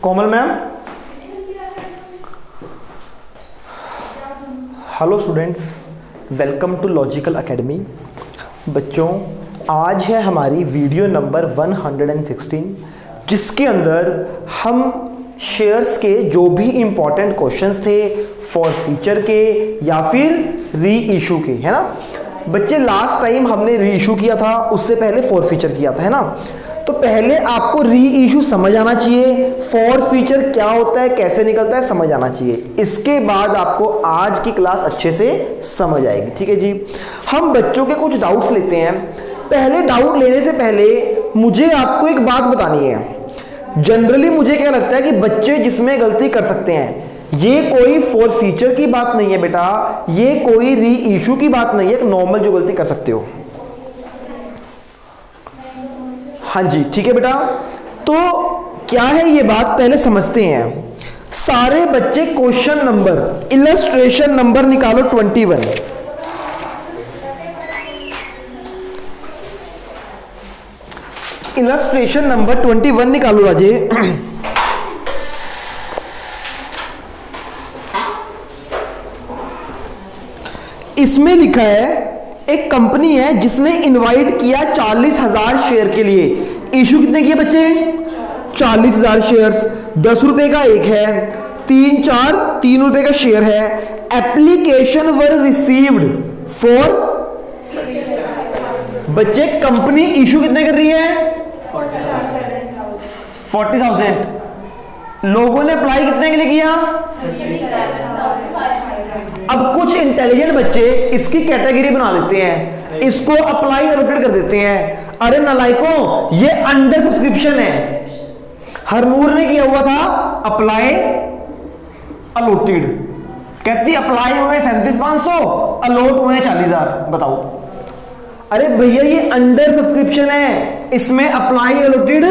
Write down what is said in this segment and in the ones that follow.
Komal ma'am. Hello students, welcome to Logical Academy. बच्चों, आज है हमारी वीडियो नंबर 116, जिसके अंदर हम शेयर्स के जो भी इंपॉर्टेंट क्वेश्चंस थे फॉर फ्यूचर के या फिर री इशू के, है ना बच्चे। लास्ट टाइम हमने री इशू किया था, उससे पहले फॉर फ्यूचर किया था, है ना। तो पहले आपको री इशू समझ आना चाहिए, फॉर फ्यूचर क्या होता है, कैसे निकलता है, समझ आना चाहिए। इसके बाद आपको आज की क्लास अच्छे से समझ आएगी, ठीक है जी। हम बच्चों के कुछ डाउट्स लेते हैं। पहले डाउट लेने से पहले मुझे आपको एक बात बतानी है। जनरली मुझे क्या लगता है कि बच्चे जिसमें गलती कर सकते हैं, ये कोई फॉर फ्यूचर की बात नहीं है बेटा, ये कोई री इशू की बात नहीं है, एक नॉर्मल जो गलती कर सकते हो। हाँ जी, ठीक है बेटा। तो क्या है ये बात, पहले समझते हैं। सारे बच्चे क्वेश्चन नंबर, इलस्ट्रेशन नंबर निकालो 21। इलस्ट्रेशन नंबर 21 निकालो राजे। इसमें लिखा है एक कंपनी है जिसने इनवाइट किया 40,000 शेयर के लिए। इशू कितने किए बच्चे? 40,000 शेयर्स। 10 रुपए का एक है, 3 रुपए का शेयर है। एप्लीकेशन वर रिसीव्ड फॉर, बच्चे कंपनी इशू कितने कर रही है? 40,000। लोगों ने अप्लाई कितने के लिए किया? अब कुछ इंटेलिजेंट बच्चे इसकी कैटेगरी बना देते हैं, इसको अप्लाई अलोटेड कर देते हैं। अरे नालायकों, ये अंडर सब्सक्रिप्शन है। हरनूर ने किया हुआ था अप्लाई अलोटेड, कहती अप्लाई हुए 37,500, अलोट हुए 40,000। बताओ, अरे भैया ये अंडर सब्सक्रिप्शन है, इसमें अप्लाई अलोटेड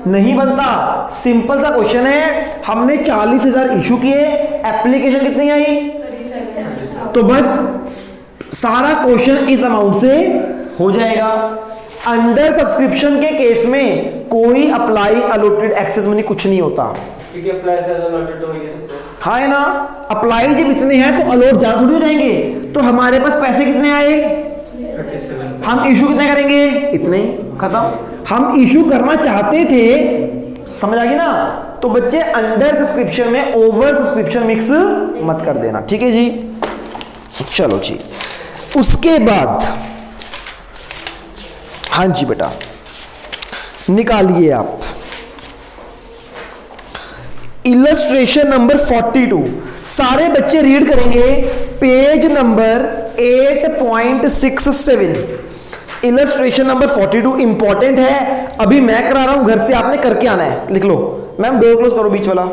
नहीं बनता। सिंपल सा क्वेश्चन है, हमने 40,000 इशू किए, एप्लीकेशन कितनी आई? तो बस सारा क्वेश्चन इस अमाउंट से हो जाएगा। अंडर सब्सक्रिप्शन के केस में कोई अप्लाई अलोटेड एक्सेस मनी कुछ नहीं होता, क्योंकि अप्लाई से अलोटेड तो हो सकते हैं। हाँ है ना, अप्लाई जब इतने हैं तो अलोट ज्यादा थोड़ी हो जाएंगे। तो हमारे पास पैसे कितने आए? 37। हम इशू कितने करेंगे? इतने ही, खत्म। हम इशू करना चाहते थे, समझ आ गई ना। तो बच्चे अंडर सब्सक्रिप्शन में ओवर सब्सक्रिप्शन मिक्स मत कर देना, ठीक है जी। चलो जी, उसके बाद हाँ जी बेटा निकालिए आप इलस्ट्रेशन नंबर 42। सारे बच्चे रीड करेंगे page number 8.67। Illustration number 42 important है, अभी मैं करा रहा हूं, घर से आपने करके आना है। लिख लो। मैम डोर क्लोज करो बीच वाला,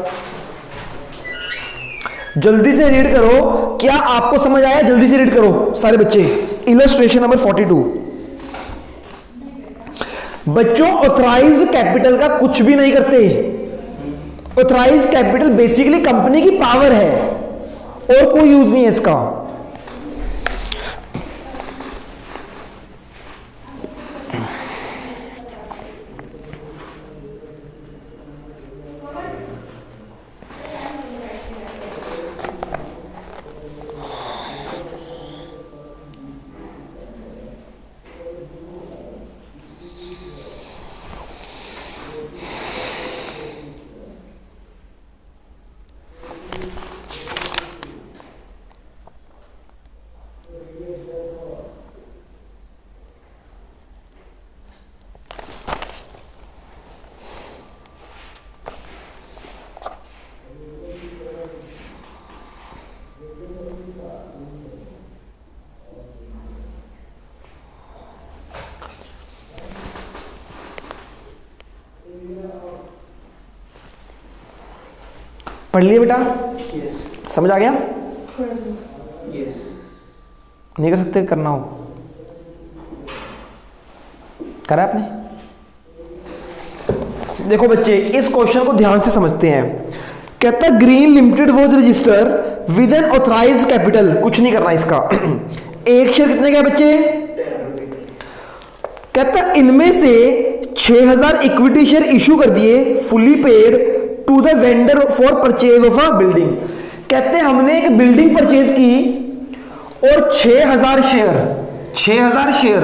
जल्दी से रीड करो। क्या आपको समझ आया? जल्दी से रीड करो सारे बच्चे। Illustration number 42। बच्चों, ऑथराइज्ड कैपिटल का कुछ भी नहीं करते। ऑथराइज्ड कैपिटल बेसिकली कंपनी की पावर है और कोई यूज नहीं है इसका। पढ़ लिए बेटा? yes. समझ आ गया? yes. नहीं कर सकते? करना हो करा आपने? देखो बच्चे, इस क्वेश्चन को ध्यान से समझते हैं। कहता है green limited was register with N authorised capital, कुछ नहीं करना इसका। एक शेयर कितने का बच्चे? कहता इनमें से 6,000 इक्विटी शेयर इशू कर दिए, fully paid to the vendor for purchase of a building. कहते हैं हमने एक बिल्डिंग परचेज की और 6000 शेयर, 6000 शेयर,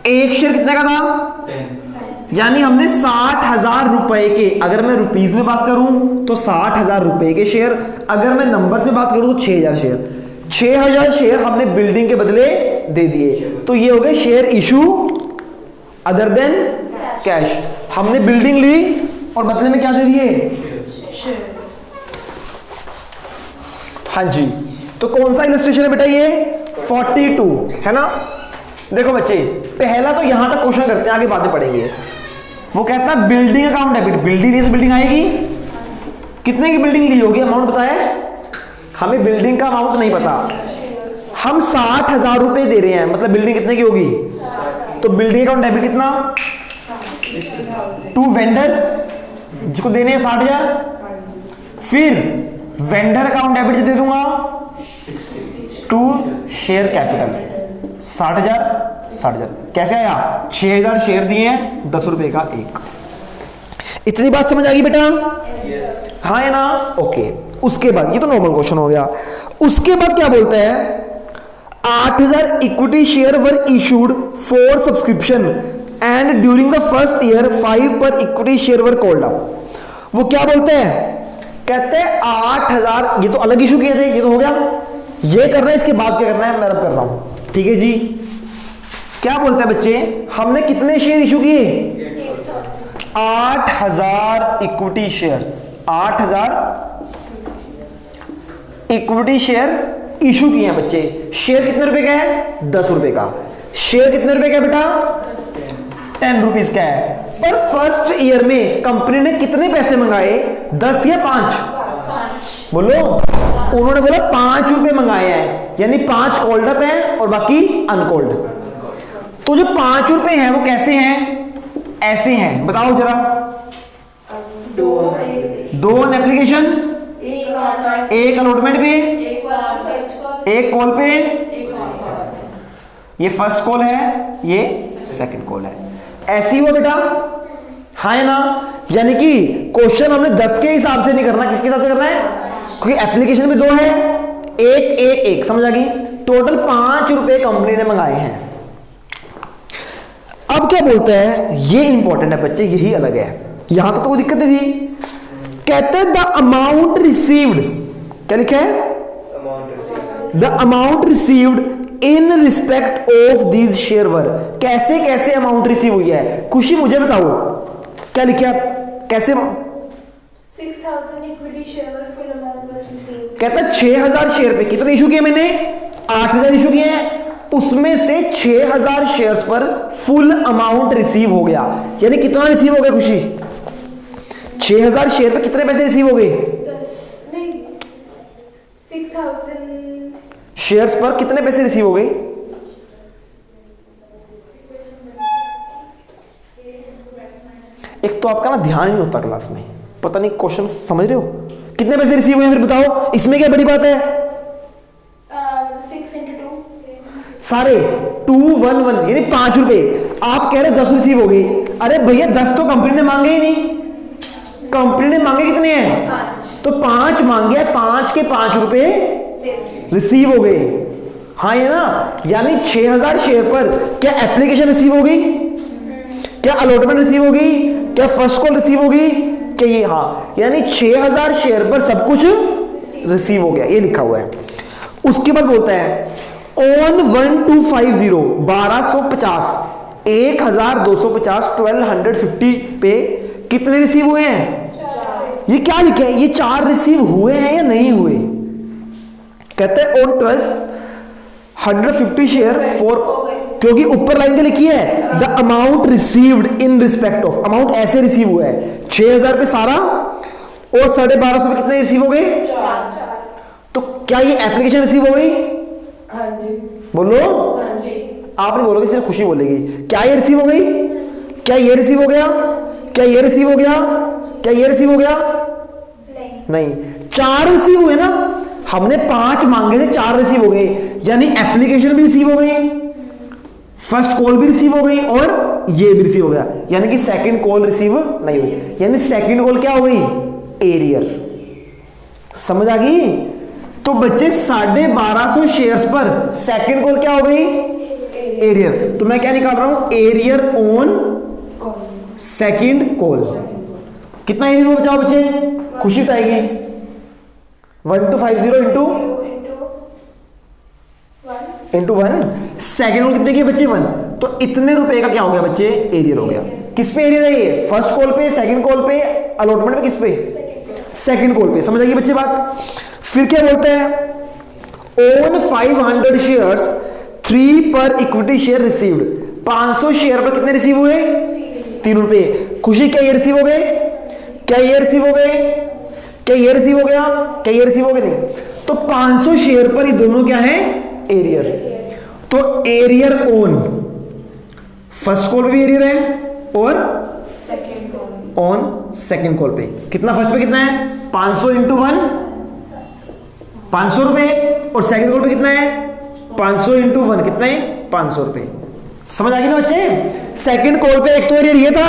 एक शेयर कितने का था 10। यानी हमने 60,000 रुपए के, अगर मैं रुपीज में बात करूं तो 60,000 रुपए के शेयर, अगर मैं नंबर्स में बात करूं तो 6000 शेयर, 6000 शेयर हमने बिल्डिंग के बदले दे दिए। तो ये हो गए share issue other than cash. हमने बिल्डिंग ली और बदले में क्या दे दिए? हाँ जी। तो कौन सा इलस्ट्रेशन है बेटा ये? 42 है ना। देखो बच्चे, पहला तो यहां तक क्वेश्चन करते हैं, आगे बातें पढ़ेंगे। वो कहता है बिल्डिंग अकाउंट डेबिट, बिल्डिंग ली तो बिल्डिंग आएगी, कितने की बिल्डिंग ली होगी, अमाउंट बताया हमें, बिल्डिंग का अमाउंट नहीं पता, हम 60,000 रुपए दे रहे हैं, मतलब बिल्डिंग कितने की होगी, तो बिल्डिंग अकाउंट डेबिट कितना, टू वेंडर जिसको देने हैं 60,000, फिर वेंडर अकाउंट डेबिट दे दूंगा टू शेयर कैपिटल 60,000। कैसे आया? 6000 शेयर दिए हैं, 10 रुपए का एक। इतनी बात समझ आ गई बेटा? हाँ है ना? ओके। उसके बाद ये तो नॉर्मल क्वेश्चन हो गया। उसके बाद क्या बोलता है? 8000 equity share were issued for subscription and during the first year 5 पर equity share were called up. वो क्या बोलते हैं? कहते हैं 8000, ये तो अलग इशू किए थे, ये तो हो गया, ये करना है, इसके बाद क्या करना है मैं अब कर रहा हूं, ठीक है जी। क्या बोलते हैं बच्चे? हमने कितने शेयर इशू किए? 8000 equity shares, 8000 equity share issue किए हैं बच्चे। शेयर कितने रुपए का है? 10 रुपए का। शेयर कितने रुपए का बेटा? 10 रुपीज का है। पर फर्स्ट ईयर में कंपनी ने कितने पैसे मंगाए? 10 या 5? बोलो। उन्होंने बोला 5 रुपए मंगाए हैं, यानी 5 कॉल्ड अप है और बाकी अनकॉल्ड। तो जो 5 रुपए हैं वो कैसे हैं? ऐसे हैं, बताओ जरा। 2 एप्लीकेशन, एक अलॉटमेंट पे, एक कॉल पे। ये फर्स्ट कॉल है, ये सेकंड कॉल है। ऐसी हुआ बेटा? हाँ है ना। यानी कि क्वेश्चन हमने 10 के हिसाब से नहीं करना, किसके हिसाब से करना है? क्योंकि एप्लीकेशन में 2 है, एक समझ आ गई। टोटल 5 रुपए कंपनी ने मंगाए हैं। अब क्या बोलता है? ये इंपॉर्टेंट है बच्चे, यही अलग है, यहां तक तो कोई दिक्कत नहीं थी। कहते हैं द अमाउंट रिसीव्ड, क्या लिखा है? The amount received in respect of these share वर। कैसे कैसे अमाउंट रिसीव हुई है? खुशी मुझे बताओ, क्या लिखा है? कैसे? 6000 equity share were full amount was received. कहता है 6000 शेयर पे कितने इशू किए मैंने? 8000 इशू किए हैं, उसमें से 6000 शेयर्स पर फुल अमाउंट रिसीव हो गया। यानी कितना रिसीव हो गया खुशी? 6000 शेयर पे कितने पैसे रिसीव हो गए? 6000 शेयर्स पर कितने पैसे रिसीव हो गए? एक तो आपका ना ध्यान ही नहीं होता क्लास में, पता नहीं क्वेश्चन समझ रहे हो? कितने पैसे रिसीव हुए फिर बताओ, इसमें क्या बड़ी बात है? 6 into 2 सारे 211 यानी 5 रुपए। आप कह रहे 10 रिसीव हो गई, अरे भैया 10 तो कंपनी ने मांगे ही नहीं। कंपनी ने मांगे कितने हैं? 5। तो 5 मांगे, 5 के 5 रुपए रिसीव हो गए। हाँ ये ना। यानी 6000 शेयर पर क्या एप्लीकेशन रिसीव हो गई? क्या अलॉटमेंट रिसीव हो गई? क्या फर्स्ट कॉल रिसीव हो गई? क्या ये? हाँ, यानी 6000 शेयर पर सब कुछ रिसीव हो गया, ये लिखा हुआ है। उसके बाद बोलता है ऑन 1250 1250 1250 1250 पे कितने रिसीव हुए हैं? ये क्या लिखा है? ये 4 रिसीव हुए हैं या नहीं हुए? कहते हैं ऑन 1250 शेयर फॉर, क्योंकि ऊपर लाइन लिखी है the amount received in respect of. Amount ऐसे रिसीव हुआ है 6000 पे सारा, और 1250 पे कितने रिसीव हो गए? 4। तो क्या ये एप्लीकेशन रिसीव हो गई? हाँ जी। बोलो। हाँ जी। आप नहीं बोलोगे, सिर्फ खुशी बोलेगी। क्या ये रिसीव हो गई? क्या ये रिसीव हो गया? क्या ये रिसीव हो गया? क्या ये रिसीव हो गया? नहीं, 4 रिसीव हुए ना। हमने 5 मांगे थे, 4 रिसीव हो गए, यानी एप्लीकेशन भी रिसीव हो गई, फर्स्ट कॉल भी रिसीव हो गई और ये भी रिसीव हो गया। यानी कि सेकंड कॉल रिसीव नहीं हुई, यानी सेकंड कॉल क्या हो गई? एरियर। समझ आ गई? तो बच्चे 1250 शेयर्स पर सेकंड कॉल क्या हो गई? एरियर। तो मैं क्या निकाल रहा हूं? Arrear on second call. कितना एरियर हो बचाओ बच्चे? खुशी बताएगी। 1250 इंटू 1 सेकंड कॉल कितने की बच्चे? 1। तो इतने रुपए का क्या हो गया बच्चे? एरियर हो गया। किस पे एरियर है ये? फर्स्ट कॉल पे, सेकंड कॉल पे, अलॉटमेंट पे, किस पे? सेकंड कॉल पे। समझ आइए बच्चे बात? फिर क्या बोलते हैं? ओन 500 शेयर्स 3 पर इक्विटी शेयर रिसीव्ड। 500 शेयर पर कितने रिसीव हुए? 3 रुपए। खुशी क्या ये रिसीव हो गए? क्या ये रिसीव हो गए? क्या ये रिसीव हो गया? क्या ये रिसीव हो गए? नहीं। तो 500 शेयर पर ये दोनों क्या है? एरियर। तो एरियर ऑन फर्स्ट कॉल पे भी एरियर है और ऑन सेकंड कॉल पे। कितना? फर्स्ट पे कितना है? 500 इंटू 1 500 रुपए, और सेकंड कॉल पे कितना है? 500 इंटू 1 कितना है? 500 रुपए। समझ आ गई ना बच्चे? सेकंड कॉल पे एक तो एरियर ये था,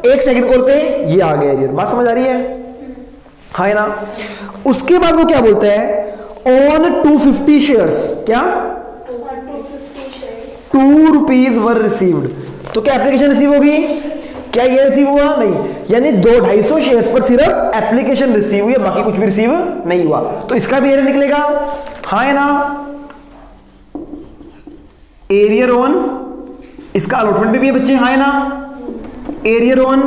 एक सेकंड कॉल पे ये आ गया एरियर। बात समझ आ रही है? हाँ ना? उसके बाद वो क्या बोलता है? ऑन 250 शेयर्स क्या? 2 रुपीज वर रिसीव्ड। तो क्या एप्लीकेशन रिसीव होगी? क्या ये रिसीव हुआ? नहीं। यानी 250 शेयर्स पर सिर्फ एप्लीकेशन रिसीव हुई है, बाकी कुछ भी रिसीव नहीं हुआ। तो इसका भी एरियर निकलेगा। हाँ है ना? एरियर ऑन, इसका अलॉटमेंट भी है बच्चे। हाँ है ना? Arrear on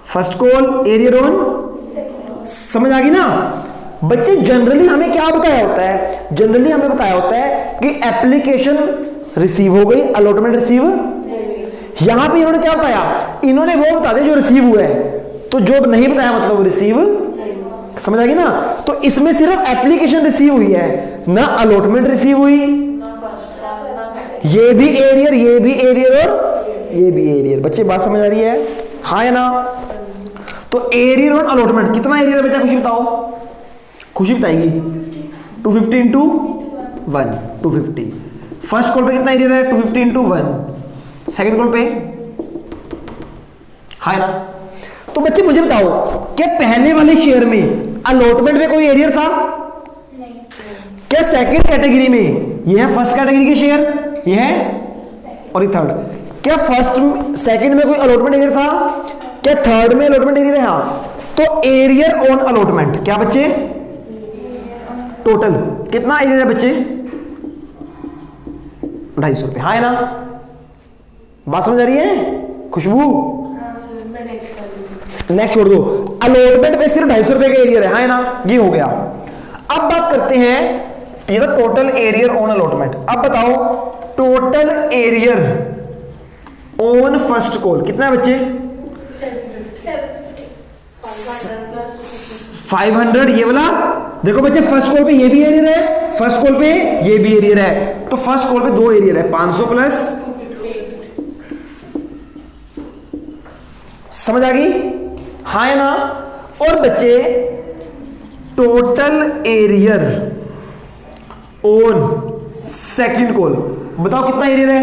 first call, arrear on. समझ आ गई ना बच्चे? जनरली हमें क्या बताया होता है? जनरली हमें बताया होता है कि एप्लीकेशन रिसीव हो गई, अलॉटमेंट रिसीव। यहां पे इन्होंने क्या बताया? इन्होंने वो बता दिया जो रिसीव हुआ है, तो जो नहीं बताया मतलब वो रिसीव। समझ आ गई ना? तो इसमें सिर्फ एप्लीकेशन रिसीव हुई है, ना अलॉटमेंट रिसीव हुई। ये भी एरियर, ये भी एरियर और ये भी एरियर। बच्चे बात समझ आ रही है? हाँ है ना? तो एरियर और अलॉटमेंट कितना एरियर है बेटा? खुशी बताओ। खुशी बताएगी। 250 इंटू 1 250। फर्स्ट कॉल पे कितना एरियर है? 250 इंटू 1। सेकेंड कॉल पे हाँ ना? तो बच्चे मुझे बताओ, क्या पहले वाले शेयर में अलॉटमेंट में कोई एरियर था? नहीं। क्या सेकंड कैटेगरी में ये है फर्स्ट कैटेगरी के शेयर, ये है और ये थर्ड, क्या फर्स्ट सेकंड में कोई अलॉटमेंट एरियर था? क्या थर्ड में अलॉटमेंट एरियर है? हाँ। तो एरियर ऑन अलॉटमेंट क्या बच्चे? टोटल कितना एरियर है बच्चे? 250 रुपए। हाँ है ना? बात समझ आ रही है खुशबू? नेक्स्ट छोड़ दो। अलॉटमेंट पे सिर्फ 250 रुपए का एरियर है। हाँ है ना? ये हो गया। अब बात करते हैं, ये था टोटल एरियर ऑन अलॉटमेंट। अब बताओ total arrear on first call कितना है बच्चे? 500। ये वाला देखो बच्चे, फर्स्ट कॉल पे ये भी एरियर है, फर्स्ट कॉल पे ये भी एरियर है, तो फर्स्ट कॉल पे 2 एरियर है, 500 प्लस। समझ आ गई? हाँ है ना? और बच्चे total arrear on second call बताओ कितना एरियर है?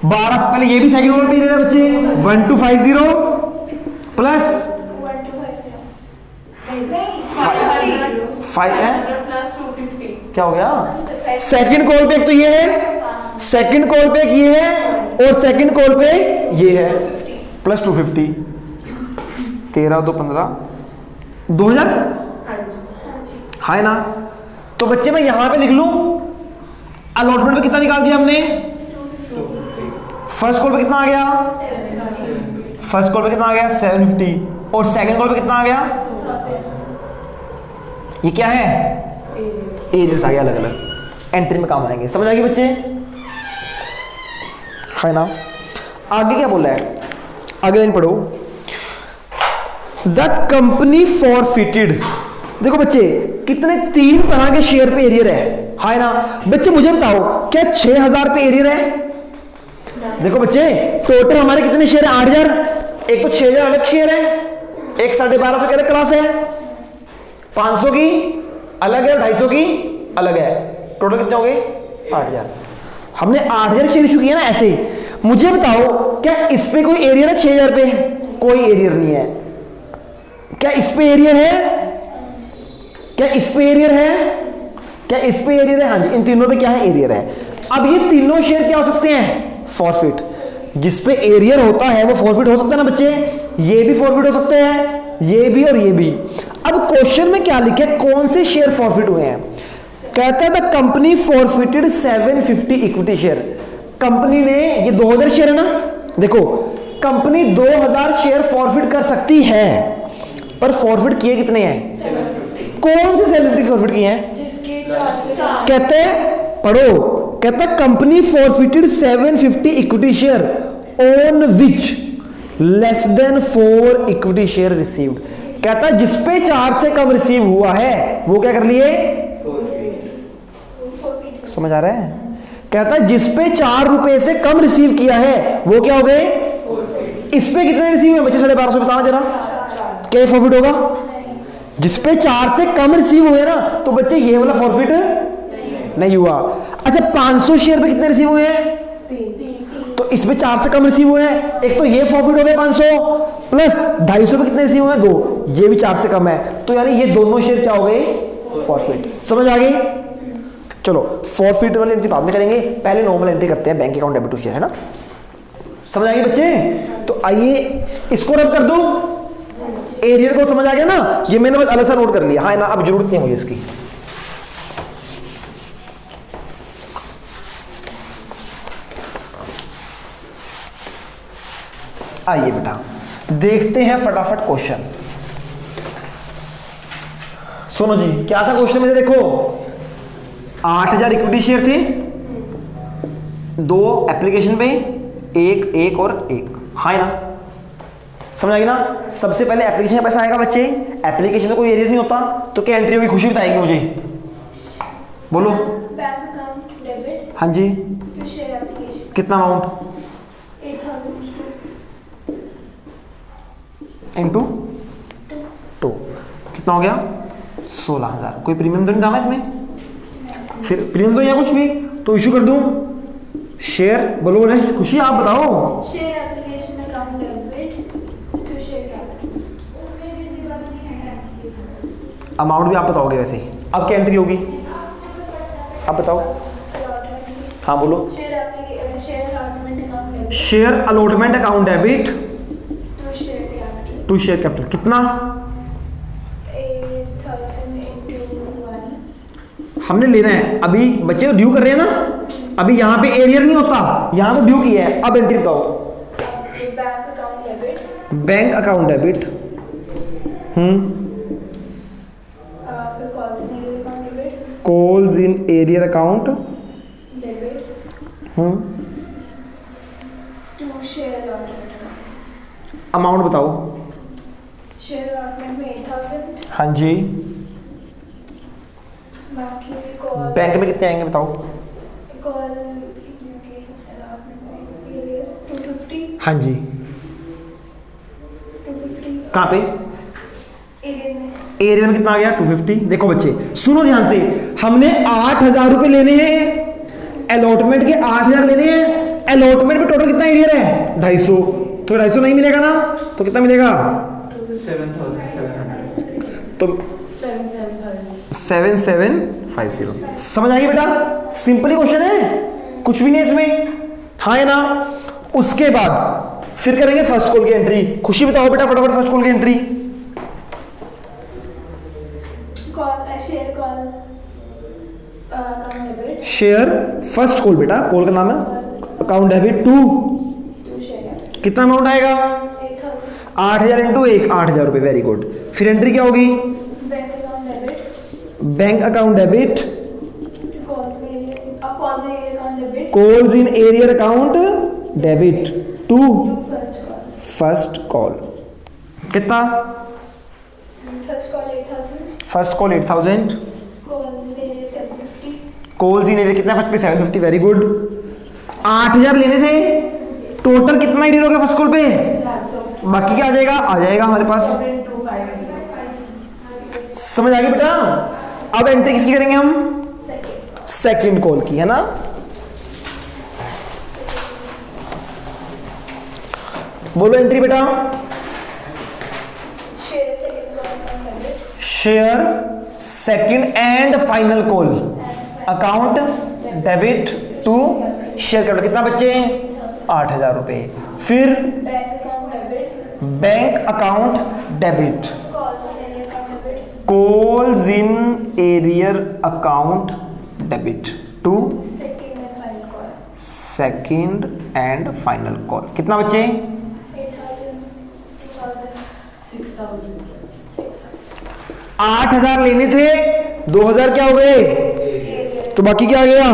12। पहले ये भी सेकंड कॉल पे एरियर है बच्चे, 1250 प्लस 5 है। क्या हो गया? सेकंड कॉल पे एक तो ये है, सेकंड कॉल पे एक ये है, और सेकंड कॉल पे ये है, प्लस 250। 13 2 15 2000। हाँ है ना? तो बच्चे मैं यहां पे लिख लूं, अलॉटमेंट पे कितना निकाल दिया हमने? फर्स्ट कॉल पे कितना आ गया? फर्स्ट कॉल पे कितना आ गया? 750। और सेकंड कॉल पे कितना आ गया? ये क्या है? एरियर्स आ गया अलग अलग, एंट्री में काम आएंगे। समझ आ गई बच्चे? है ना? आगे क्या बोला है? आगे लाइन पढ़ो। The company forfeited. देखो बच्चे कितने 3 तरह के शेयर पे एरियर है। हाँ ना बच्चे? मुझे बताओ क्या 6000 पे एरियर है? देखो बच्चे टोटल हमारे कितने शेयर है? 8000। एक तो 6000 अलग शेयर है, एक 1250 की अलग क्लास है, 500 की अलग है, 250 की अलग है। टोटल कितने हो गए? 8000। हमने 8000 शेयर इशू किया ना ऐसे ही। मुझे बताओ क्या इस पे कोई एरियर है? 6000 पे कोई एरियर नहीं है। क्या इस पे एरियर है? क्या इस पे एरियर है? क्या इस पे एरियर है? हाँ जी, इन तीनों पे क्या है? एरियर है। अब ये तीनों शेयर क्या हो सकते हैं? फॉरफिट। जिस पे एरियर होता है वो फॉरफिट हो सकता है ना बच्चे, ये भी फॉरफिट हो सकते हैं, ये भी और ये भी। अब क्वेश्चन में क्या लिखे, कौन से शेयर फॉरफिट हुए हैं? कहता है the company forfeited 750 equity share. Company ने, ये 2000 शेयर है ना, देखो कंपनी 2000 शेयर फॉरफिट कर सकती है, पर फॉरफिट किए कितने हैं? कौन से 750 फॉरफिट किए हैं? जिसके कहते हैं, पढ़ो, कहता है company forfeited 750 equity share on which less than 4 equity share received. कहता है जिसपे 4 से कम रिसीव हुआ है वो क्या कर लिए? समझ आ रहा है? कहता है जिसपे 4 रुपए से कम रिसीव किया है वो क्या हो गए? इस पे कितने रिसीव हुए बच्चे? 1250 बताना जरा, क्या फॉरफिट होगा? जिसपे 4 से कम रिसीव हुए ना, तो बच्चे ये वाला फॉरफिट नहीं हुआ। अच्छा 500 शेयर पे कितने रिसीव हुए हैं? 3। तो इसमें 4 से कम रिसीव हुए हैं, एक तो ये प्रॉफिट हो गया 500 प्लस 250 पे कितने रिसीव हुए हैं? 2, ये भी 4 से कम है, तो यानी ये दोनों शेयर क्या हो गए? फॉरफिट। समझ आ गई? चलो फॉरफिट वाली एंट्री बाद में करेंगे, पहले नॉर्मल एंट्री करते हैं, bank account debit to share, है ना? समझ आ गई बच्चे? तो आइए इसको रब कर दूं, एरियर को समझ आ गया ना? ये मैंने बस अलग सा नोट कर लिया, हाँ ना, अब जरूरत नहीं है मुझे इसकी। आइए बेटा देखते हैं फटाफट क्वेश्चन। सुनो जी, क्या था क्वेश्चन में? देखो 8000 इक्विटी शेयर थे, 2 एप्लीकेशन पे, एक और एक, हाँ ना? समझ आएगी ना? सबसे पहले एप्लीकेशन का पैसा आएगा बच्चे, एप्लीकेशन में कोई एरियर नहीं होता, तो क्या एंट्री होगी? खुशी बताएगी मुझे, बोलो। बैंक अकाउंट डेबिट हाँ जी, टू शेयर एप्लीकेशन कितना अमाउंट? 8000 इंटू 2 कितना हो गया? 16000। कोई प्रीमियम तो नहीं था ना इसमें? फिर प्रीमियम तो या कुछ भी तो इशू कर दूं शेयर, बोलो बोले खुशी आप बताओ। Share application account debit to share capital, उसमें विजिबल नहीं है एप्लीकेशन। अमाउंट भी आप बताओगे वैसे। अब क्या एंट्री होगी? अब बताओ। हाँ बोलो। Share allotment account debit share allotment account debit to share to share capital capital कितना? 8000 into 1। हमने लेना है, अभी बच्चे तो ड्यू कर रहे हैं ना, अभी यहाँ पे एरियर नहीं होता, यहाँ तो ड्यू किया है। अब एंट्री बताओ। Bank account debit, bank account debit, फिर calls in account debit, calls in arrear account debit to share allotment. Amount बताओ। शेयर अलॉटमेंट में 8000, हाँ जी, बाकी कॉल बैंक में कितने आएंगे बताओ। कॉल अलॉटमेंट में 250, हाँ जी, 250 कहाँ पे? एरिया में एरिया में कितना आ गया? 250। देखो बच्चे सुनो ध्यान से, हमने 8000 रुपए लेने हैं, अलॉटमेंट के 8000 लेने हैं, अलॉटमेंट में टोटल कितना एरिया है? 250, तो 250 नहीं मिलेगा ना, तो कितना मिलेगा? 7750। तो 7750। समझ आएगी बेटा? सिंपली क्वेश्चन है, कुछ भी नहीं इसमें, हाँ है ना? उसके बाद फिर करेंगे फर्स्ट कॉल की एंट्री। खुशी बताओ बेटा फटाफट फर्स्ट कॉल की entry. Call share call account debit share first call बेटा, कॉल का नाम है account debit to, to share capital कितना अमाउंट आएगा? 8000 इंटू 1, 8000 रुपए। Very good. फिर एंट्री क्या होगी? Bank account debit bank account debit to calls in account debit calls in arrear account debit to to first call. First call कितना? First call 8000, first call 8000, calls in area 750, calls in area कितना? First पे 750। Very good. 8000 लेने थे, total कितना arrear होगा first call पे? 700, बाकी क्या आ जाएगा? आ जाएगा हमारे पास। 250 समझ आ गई बेटा? अब एंट्री किसकी करेंगे हम? सेकंड सेकंड कॉल की, है ना? बोलो एंट्री बेटा। Share second share second and final call account debit to share capital. कितना बच्चे? 8,000 रुपए। फिर bank account debit, bank account debit, calls in arrear account debit to second and final call. कितना बच्चे? 8,000 लेने थे, 2,000 क्या हो गए? तो बाकी क्या आ गया?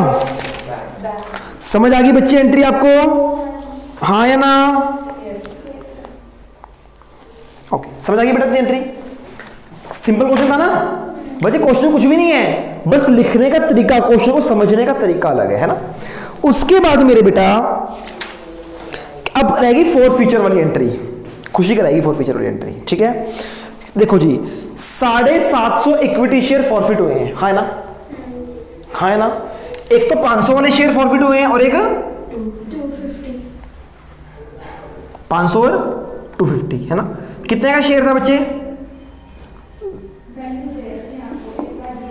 समझ आ गई बच्चे एंट्री आपको? हाँ या ना? ओके, समझ आ गई बेटा एंट्री? सिंपल क्वेश्चन था ना बच्चे, क्वेश्चन कुछ भी नहीं है, बस लिखने का तरीका, क्वेश्चन को समझने का तरीका अलग है ना। उसके बाद मेरे बेटा अब रहेगी 4 फीचर वाली एंट्री, खुशी कराएगी 4 फीचर वाली एंट्री, ठीक है। देखो जी, 750 इक्विटी शेयर फॉरफिट हुए हैं, हाँ है ना? हाँ है ना? एक तो 500 वाले शेयर फॉरफिट हुए हैं और एक 500 और 250 है ना। कितने का शेयर था बच्चे?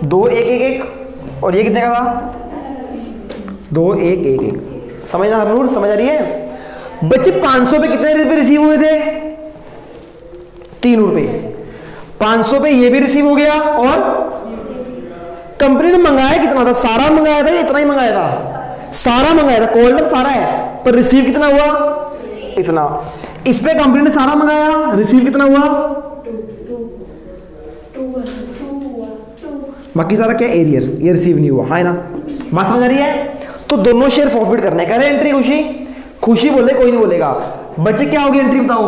2 1 1 1 और ये कितने का था? 2 1 1 1। समझ आ हरनूर, समझ आ रही है बच्चे? 500 पे कितने रुपए रिसीव हुए थे? 3 रुपए। 500 पे ये भी रिसीव हो गया और कंपनी ने मंगाया कितना था? सारा मंगाया था या इतना ही मंगाया था? सारा मंगाया था, कॉल्ड सारा है, पर रिसीव कितना हुआ? इतना। इस पे कंपनी ने सारा मंगाया, रिसीव कितना हुआ? बाकी सारा क्या? एरियर, ये रिसीव नहीं हुआ, है ना? बात समझ आ रही है? तो दोनों शेयर फॉरफिट करने का है एंट्री। खुशी खुशी बोले, कोई नहीं बोलेगा। बच्चे क्या होगी एंट्री बताओ?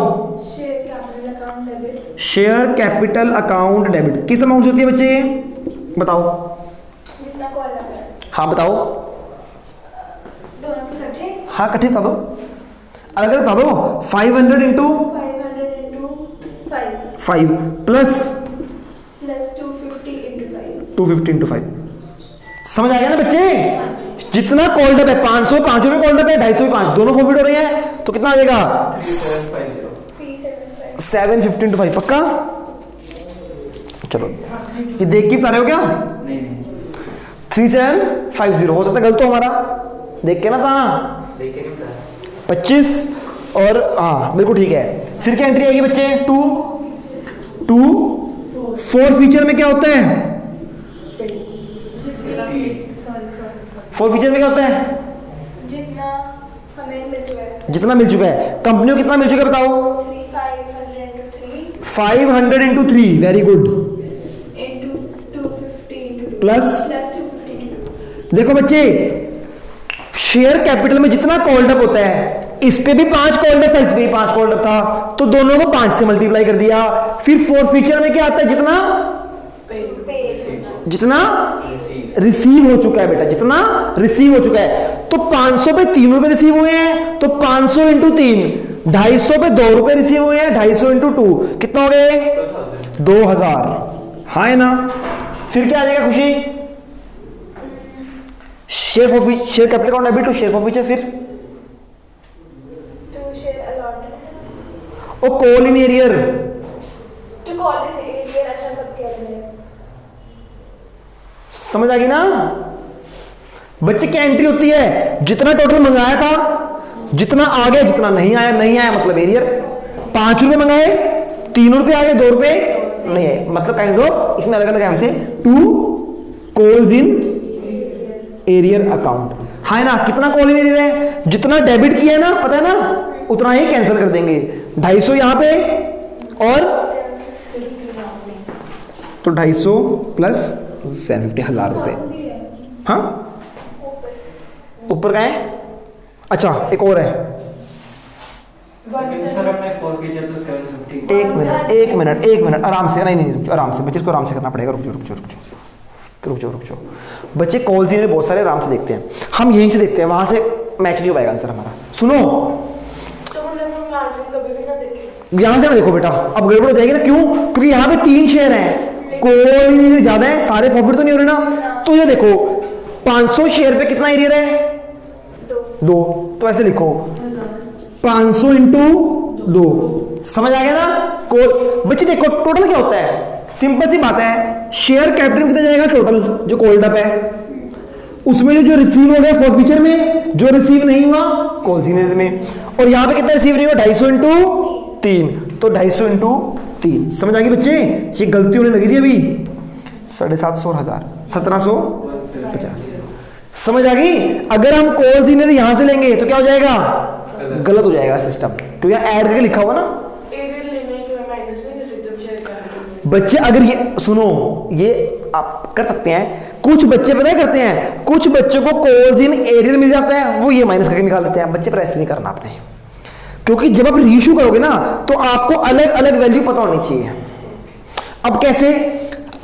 Share capital account debit. किस अमाउंट से होती है बच्चे? बताओ। जितना कॉल लगा है। हाँ बताओ। दोनों के इकट्ठे? हाँ इकट्ठे बता दो, अलग अलग बता दो। 500 इंटू 5 प्लस 250 इंटू 5। समझ आ गया ना बच्चे? जितना कॉल्ड अप है, 500 5 रुपए कॉल्ड अप है, 250 5, दोनों फॉरफिट हो रहे हैं, तो कितना आ जाएगा? 750 इंटू 5। पक्का? चलो ये देख के बता रहे हो क्या? 3750 हो सकता है गलत हो हमारा, देख के ना था 25 और हाँ बिल्कुल ठीक है। फिर क्या एंट्री आएगी बच्चे? 4 फीचर में क्या होता है? 4 फीचर में क्या होता है? जितना हमें मिल चुका है। जितना मिल चुका है। कंपनियों कितना मिल चुका है बताओ? 500 इंटू 3, वेरी गुड। प्लस देखो बच्चे, शेयर कैपिटल में जितना कॉल्ड अप होता है, इस पे भी 5 कॉल्ड अप था, इस पे भी 5 कॉल्ड अप था, तो दोनों को 5 से मल्टीप्लाई कर दिया। फिर 4 फीचर में क्या आता है? जितना रिसीव हो चुका है बेटा, जितना रिसीव हो चुका है। तो 500 पे 3 रुपए रिसीव हुए हैं, तो 500 इंटू 3, 250 पे 2 रुपए रिसीव हुए हैं, 250 इंटू 2 कितना हो गए? 2000। हाँ है ना? फिर क्या आ जाएगा खुशी? Share capital account debit to share forfeiture. फिर ओ कॉल इन एरियर, समझ आ गई ना बच्चे? क्या एंट्री होती है? जितना टोटल मंगाया था, जितना आ गया, जितना नहीं आया, नहीं आया मतलब एरियर। 5 रुपए मंगाए, 3 रुपए आ गए, 2 रुपए नहीं आए, मतलब काइंड ऑफ इसमें अलग अलग है। 2 कॉल्स इन एरियर अकाउंट, है ना? कितना कॉल इन एरियर है? जितना डेबिट किया है ना, पता है ना, उतना ही कैंसिल कर देंगे। 250 यहां पे और तो 250 प्लस 750, 1000 रुपए। हाँ ऊपर का है? अच्छा एक और है, एक मिनट आराम से, नहीं आराम से बच्चे, इसको आराम से करना पड़ेगा। रुक जाओ बच्चे, कॉल जी ने बहुत सारे, आराम से देखते हैं हम, यहीं से देखते हैं, वहां से मैच नहीं हो पाएगा आंसर हमारा। सुनो यहां से ना देखो बेटा, अब गड़बड़ हो जाएगी ना। क्यों? क्योंकि यहाँ पे 3 शेयर हैं, कॉल ज्यादा है, सारे फॉरफिट तो नहीं हो रहे ना। तो ये देखो 500 शेयर पे कितना एरियर है? 2। तो ऐसे लिखो 500 इंटू 2। समझ आ गया ना? बच्चे देखो टोटल क्या होता है? सिंपल सी बात है, शेयर कैपिटल कितना जाएगा टोटल जो कोल्ड अप है, उसमें जो रिसीव हो गया फॉरफीचर में, जो रिसीव नहीं हुआ कॉल सीनियर में, और यहां पे कितना रिसीव नहीं हुआ 250 इंटू 3, तो 250 इंटू 3। समझ आ गई बच्चे? ये गलती होने लगी थी अभी 750 और 1000 1750। समझ आ गई? अगर हम कॉल सीनियर यहां से लेंगे तो क्या हो जाएगा? गलत हो जाएगा सिस्टम, क्योंकि ऐड करके लिखा हुआ ना बच्चे। अगर ये सुनो, ये आप कर सकते हैं, कुछ बच्चे पता है करते हैं, कुछ बच्चों को कॉल्स इन एरियर मिल जाता है, वो ये माइनस करके निकाल लेते हैं। बच्चे पर ऐसे नहीं करना आपने, क्योंकि जब आप रीइश्यू करोगे ना तो आपको अलग अलग वैल्यू पता होनी चाहिए। अब कैसे?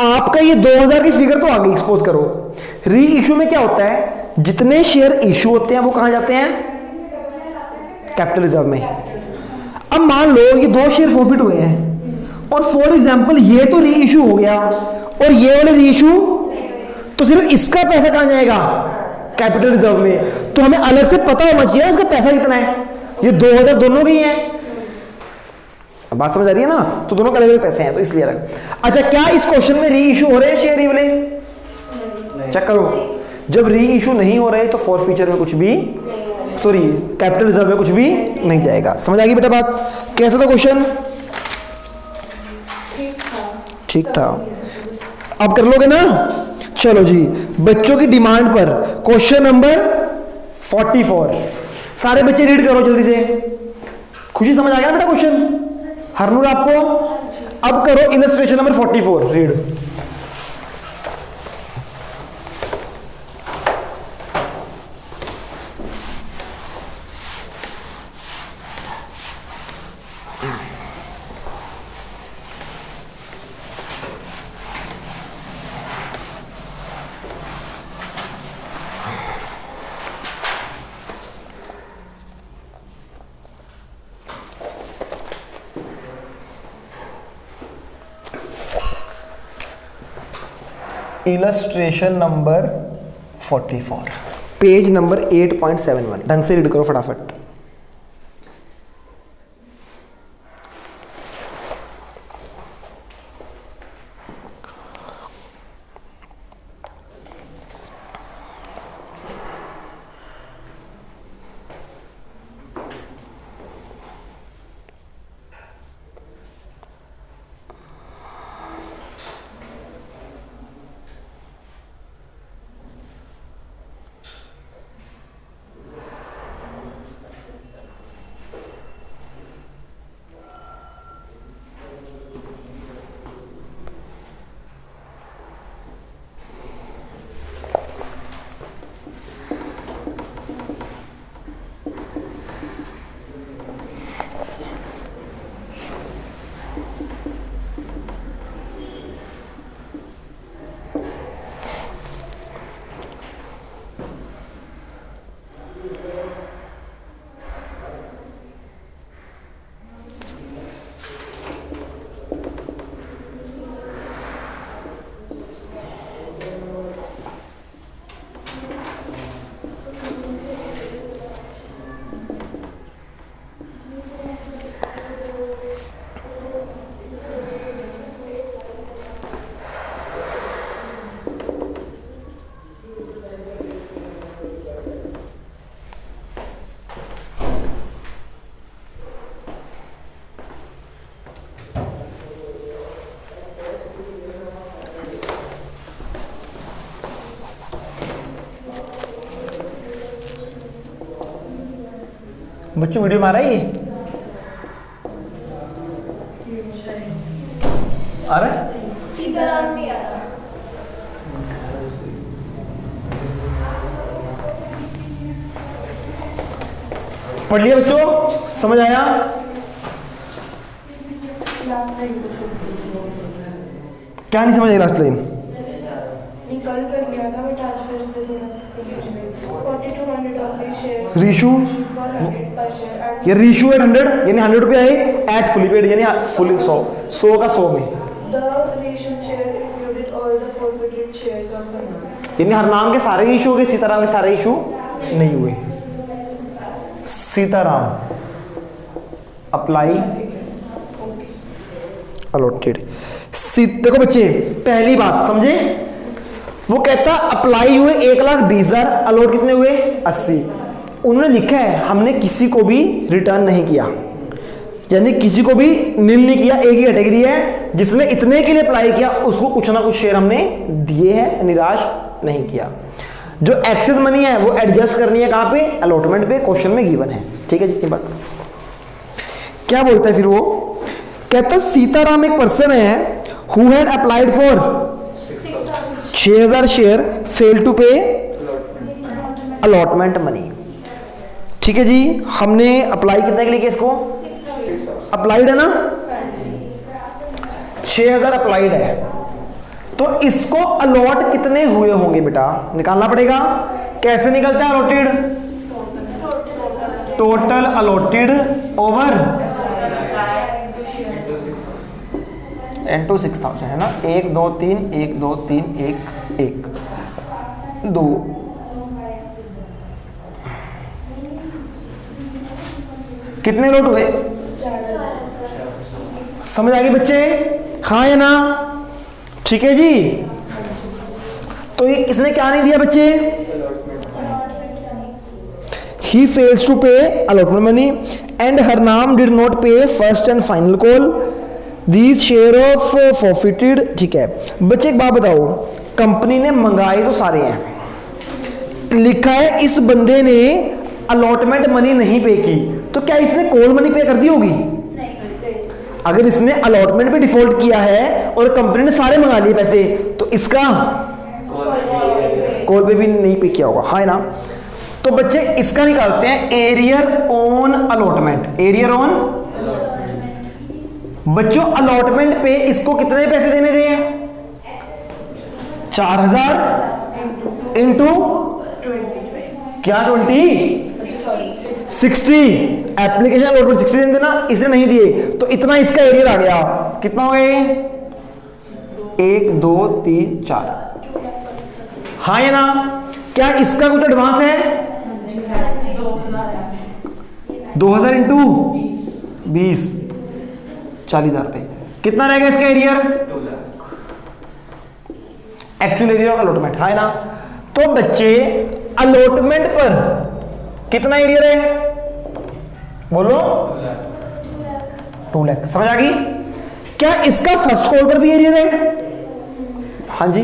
आपका ये 2000 की फिगर तो आ गई, एक्सपोज करो। री इश्यू में क्या होता है, जितने शेयर इश्यू होते हैं वो कहां जाते हैं? कैपिटल रिजर्व में। अब मान लो ये 2 शेयर फॉरफिट हुए हैं, और फॉर एग्जांपल ये तो री इश्यू हो गया और ये वाले री इश्यू, तो सिर्फ इसका पैसा कहां जाएगा? कैपिटल रिजर्व में। तो हमें अलग से पता होना चाहिए इसका पैसा कितना है। ये 2000 दोनों के ही हैं, बात समझ आ रही है ना? तो दोनों के अलग अलग पैसे हैं, तो इसलिए अलग। अच्छा, क्या इस क्वेश्चन में री इश्यू हो रहे हैं शेयर? ये वाले चेक करो। जब री इश्यू नहीं हो रहे तो फॉरफीचर में कुछ भी, सॉरी कैपिटल रिजर्व में कुछ भी नहीं जाएगा। समझ आ गई बेटा बात? कैसा था क्वेश्चन? ठीक था। अब कर लोगे ना? चलो जी, बच्चों की डिमांड पर क्वेश्चन नंबर 44। सारे बच्चे रीड करो जल्दी से। खुशी समझ आ गया बेटा क्वेश्चन? हरनूर आपको? अब करो illustration number 44 read. Illustration number 44, page number 8.71। ढंग से रीड करो फटाफट। बच्चों वीडियो में आ रहा है? ये आ रहा है? सीताराम नहीं आ रहा। पढ़ लिया बच्चों? समझ आया? क्या नहीं समझ आई लास्ट लाइन? निकल कर लिया था बेटा, आज फिर से थोड़ा 4200 ऑफ द शेयर रीशू पर शेयर। ये रीशू एट 100 यानी 100 रुपया है, एट फुली पेड यानी फुली 100 का 100 में। The ration share included all the forfeited shares of the man. यानी हरनाम के सारे इशू हो गए, सीताराम के सारे इशू नहीं हुए। सीताराम अप्लाई अलॉटेड, देखो बच्चे, पहली बात समझे, वो कहता अप्लाई हुए 1,20,000, अलॉट कितने हुए 80। उन्होंने लिखा है हमने किसी को भी रिटर्न नहीं किया, यानी किसी को भी निल नहीं किया। एक ही कैटेगरी है जिसने इतने के लिए अप्लाई किया, उसको कुछ ना कुछ शेयर हमने दिए हैं, निराश नहीं किया। जो एक्सेस मनी है वो एडजस्ट करनी है कहां पे, अलॉटमेंट पे, क्वेश्चन में गिवन है। ठीक है जितनी बात। क्या बोलता है फिर वो, कहता सीताराम एक पर्सन है who had applied for 6,000 share, fail to pay allotment money. ठीक है जी, हमने अप्लाई कितने के लिए किया इसको, अप्लाइड है ना, 6,000 अप्लाइड है, तो इसको अलॉट कितने हुए होंगे बेटा, निकालना पड़ेगा। कैसे निकलता है allotted, total allotted over into 6,000 है ना, 1 2 3 1 2 3 1 1 2। कितने लोट हुए, समझ आ गई बच्चे, हाँ या ना। ठीक है जी, तो ये इसने क्या नहीं दिया बच्चे, he fails to pay allotment money and हर नाम डिड नॉट पे first and final call, these share of forfeited. ठीक है बच्चे, एक बात बताओ, कंपनी ने मंगाए तो सारे हैं, लिखा है इस बंदे ने अलॉटमेंट मनी नहीं पे की, तो क्या इसने कॉल मनी पे कर दी होगी? अगर इसने अलॉटमेंट पे डिफॉल्ट किया है और कंपनी ने सारे मंगा लिए पैसे, तो इसका कॉल पे भी नहीं पे किया होगा, हाँ ना। तो बच्चे इसका निकालते हैं, arrear on allotment, arrear on. बच्चों अलॉटमेंट पे इसको कितने पैसे देने थे, 4,000 इंटू क्या 60, एप्लीकेशन अलॉटमेंट 60 देने देना, इसने नहीं दिए, तो इतना इसका एरियर आ गया, कितना हो गए 1 2 3 4, हाँ या ना। क्या इसका कुछ एडवांस है, 2,000 इंटू 20, 40,000 रुपए, कितना रहेगा इसका arrear, actual arrear of allotment, हाँ ना। तो बच्चे अलॉटमेंट पर कितना एरियर है, बोलो 2 लाख, समझ आ गई। क्या इसका फर्स्ट कॉल पर भी एरियर है, हाँ जी,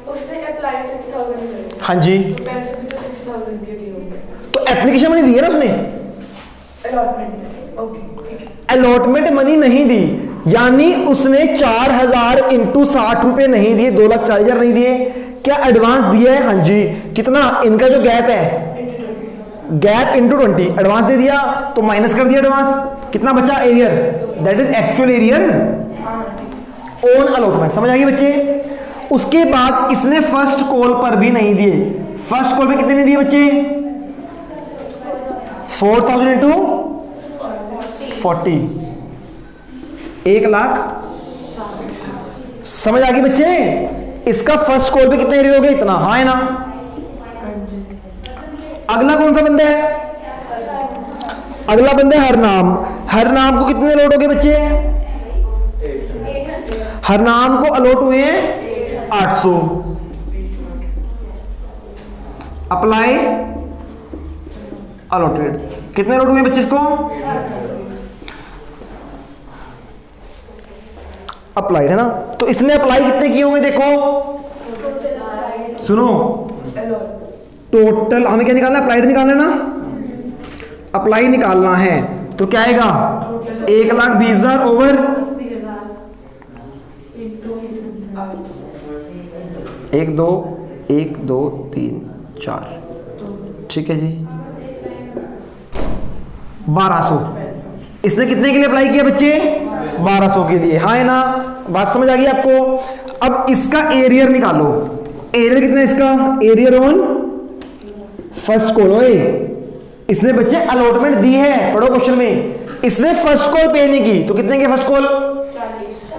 उसने अप्लाई 6,000, हाँ जी, पैसे भी तो 6,000 के दिए होंगे, तो एप्लीकेशन मनी दी है ना उसने, अलॉटमेंट, ओके अलॉटमेंट मनी नहीं दी, यानी उसने 4,000 इंटू 60 रुपए नहीं दिए, 2,40,000 नहीं दिए। क्या एडवांस दिया है, हाँ जी, कितना, इनका जो गैप है, गैप इंटू 20 एडवांस दे दिया, तो माइनस कर दिया एडवांस, कितना बचा arrear, that is actual arrear on allotment, समझ आ गई बच्चे। उसके बाद इसने फर्स्ट कॉल पर भी नहीं दिए, फर्स्ट कॉल पे कितने नहीं दिए बच्चे, 4,000 इंटू 40, 1 लाख, समझ आ गई बच्चे। इसका फर्स्ट कॉल पे कितने एरियर हो गए, इतना, हाँ है ना। अगला कौन सा बंदा है, अगला बंदा है हरनाम, हरनाम को कितने अलॉट हो गए बच्चे, हरनाम को अलॉट हुए हैं 800, अप्लाई अलॉटेड, कितने अलॉट हुए बच्चे इसको, अप्लाइड है ना। तो इसने अप्लाई कितने किए होंगे, देखो सुनो, टोटल हमें क्या निकालना है, अप्लाइड निकालना है ना, अप्लाई निकालना है, तो क्या आएगा 1,20,000 ओवर 1 2 1 2 3 4, ठीक है जी, 1,200। इसने कितने के लिए अप्लाई किया बच्चे, 1,200 के लिए, हाँ है ना, बात समझ आ गई आपको। अब इसका एरियर निकालो, एरियर कितना है इसका, एरियर ऑन फर्स्ट कॉल, इसने बच्चे अलॉटमेंट दी है, पढ़ो क्वेश्चन में, इसने फर्स्ट कॉल पे नहीं की, तो कितने के फर्स्ट कॉल, 800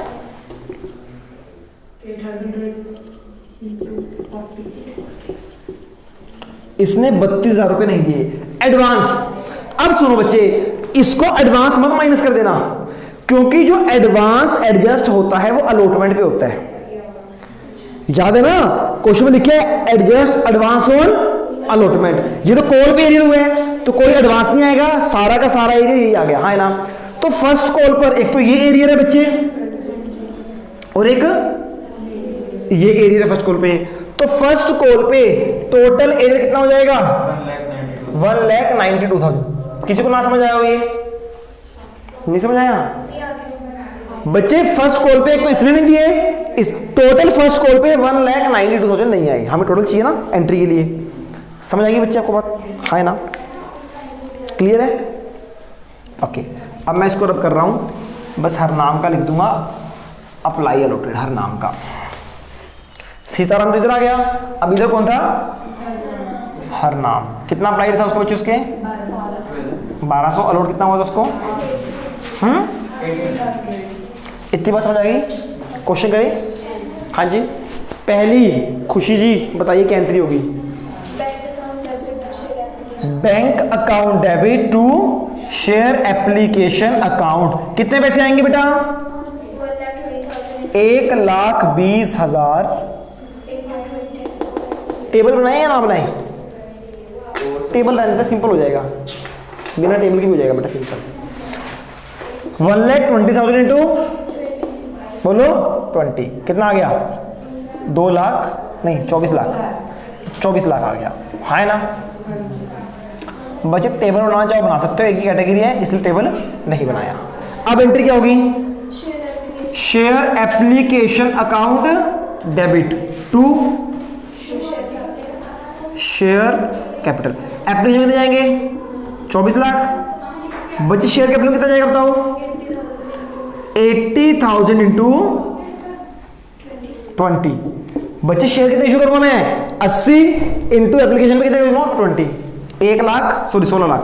इसने 32,000 रुपए नहीं दिए एडवांस। अब सुनो बच्चे, इसको एडवांस मत माइनस कर देना, क्योंकि जो एडवांस एडजस्ट होता है वो अलॉटमेंट पे होता है। याद है ना, क्वेश्चन में लिखे एडजस्ट एडवांस ऑन अलॉटमेंट। ये तो कॉल पे एरियर हुए हैं तो कोई एडवांस नहीं आएगा, सारा का सारा एरिया यही आ गया, हाँ है ना। तो फर्स्ट कॉल पर एक तो ये एरियर है बच्चे और एक ये एरियर है फर्स्ट कॉल पे। तो फर्स्ट कॉल पे टोटल एरिया कितना हो जाएगा? 1,92,000। किसी को ना समझ आया हो? ये नहीं समझ आया बच्चे? फर्स्ट कॉल पे एक तो इसने नहीं दिए, इस टोटल फर्स्ट कॉल पे 1,92,000 नहीं आई, हमें टोटल चाहिए ना एंट्री के लिए। समझ आएगी बच्चे आपको बात? है ना, क्लियर है? ओके, अब मैं इसको रब कर रहा हूं, बस हर नाम का लिख दूंगा अप्लाई अलॉटेड, हर नाम का। सीताराम तो इधर आ गया, अब इधर कौन था? हर नाम। कितना अप्लाई था उसको बच्चे? उसके 1200 अलॉट कितना हुआ था उसको? इतनी बात समझ आ गई? क्वेश्चन करें? हाँ जी, पहली खुशी जी बताइए क्या एंट्री होगी? Bank account debit to share application account. कितने पैसे आएंगे बेटा? 1,20,000। टेबल बनाए या ना बनाए? टेबल रहने सिंपल हो जाएगा, बिना टेबल के भी हो जाएगा बेटा सिंपल। 1,20,000 इंटू बोलो 20, कितना आ गया? 2 लाख नहीं 24 लाख, 24 लाख आ गया, है ना। बजट टेबल बनाना चाहो बना सकते हो, एक ही कैटेगरी है इसलिए टेबल नहीं बनाया। अब एंट्री क्या होगी? Share application account debit to share capital. Application कितने जाएंगे? 24 लाख। बच्चे शेयर कैपिटल कितना जाएगा बताओ? 80,000 इंटू 20। बच्चे शेयर कितने इशू करूंगा मैं? 80 इंटू एप्लीकेशन पे कितने करूंगा? 20। 1 लाख, सॉरी 16 लाख।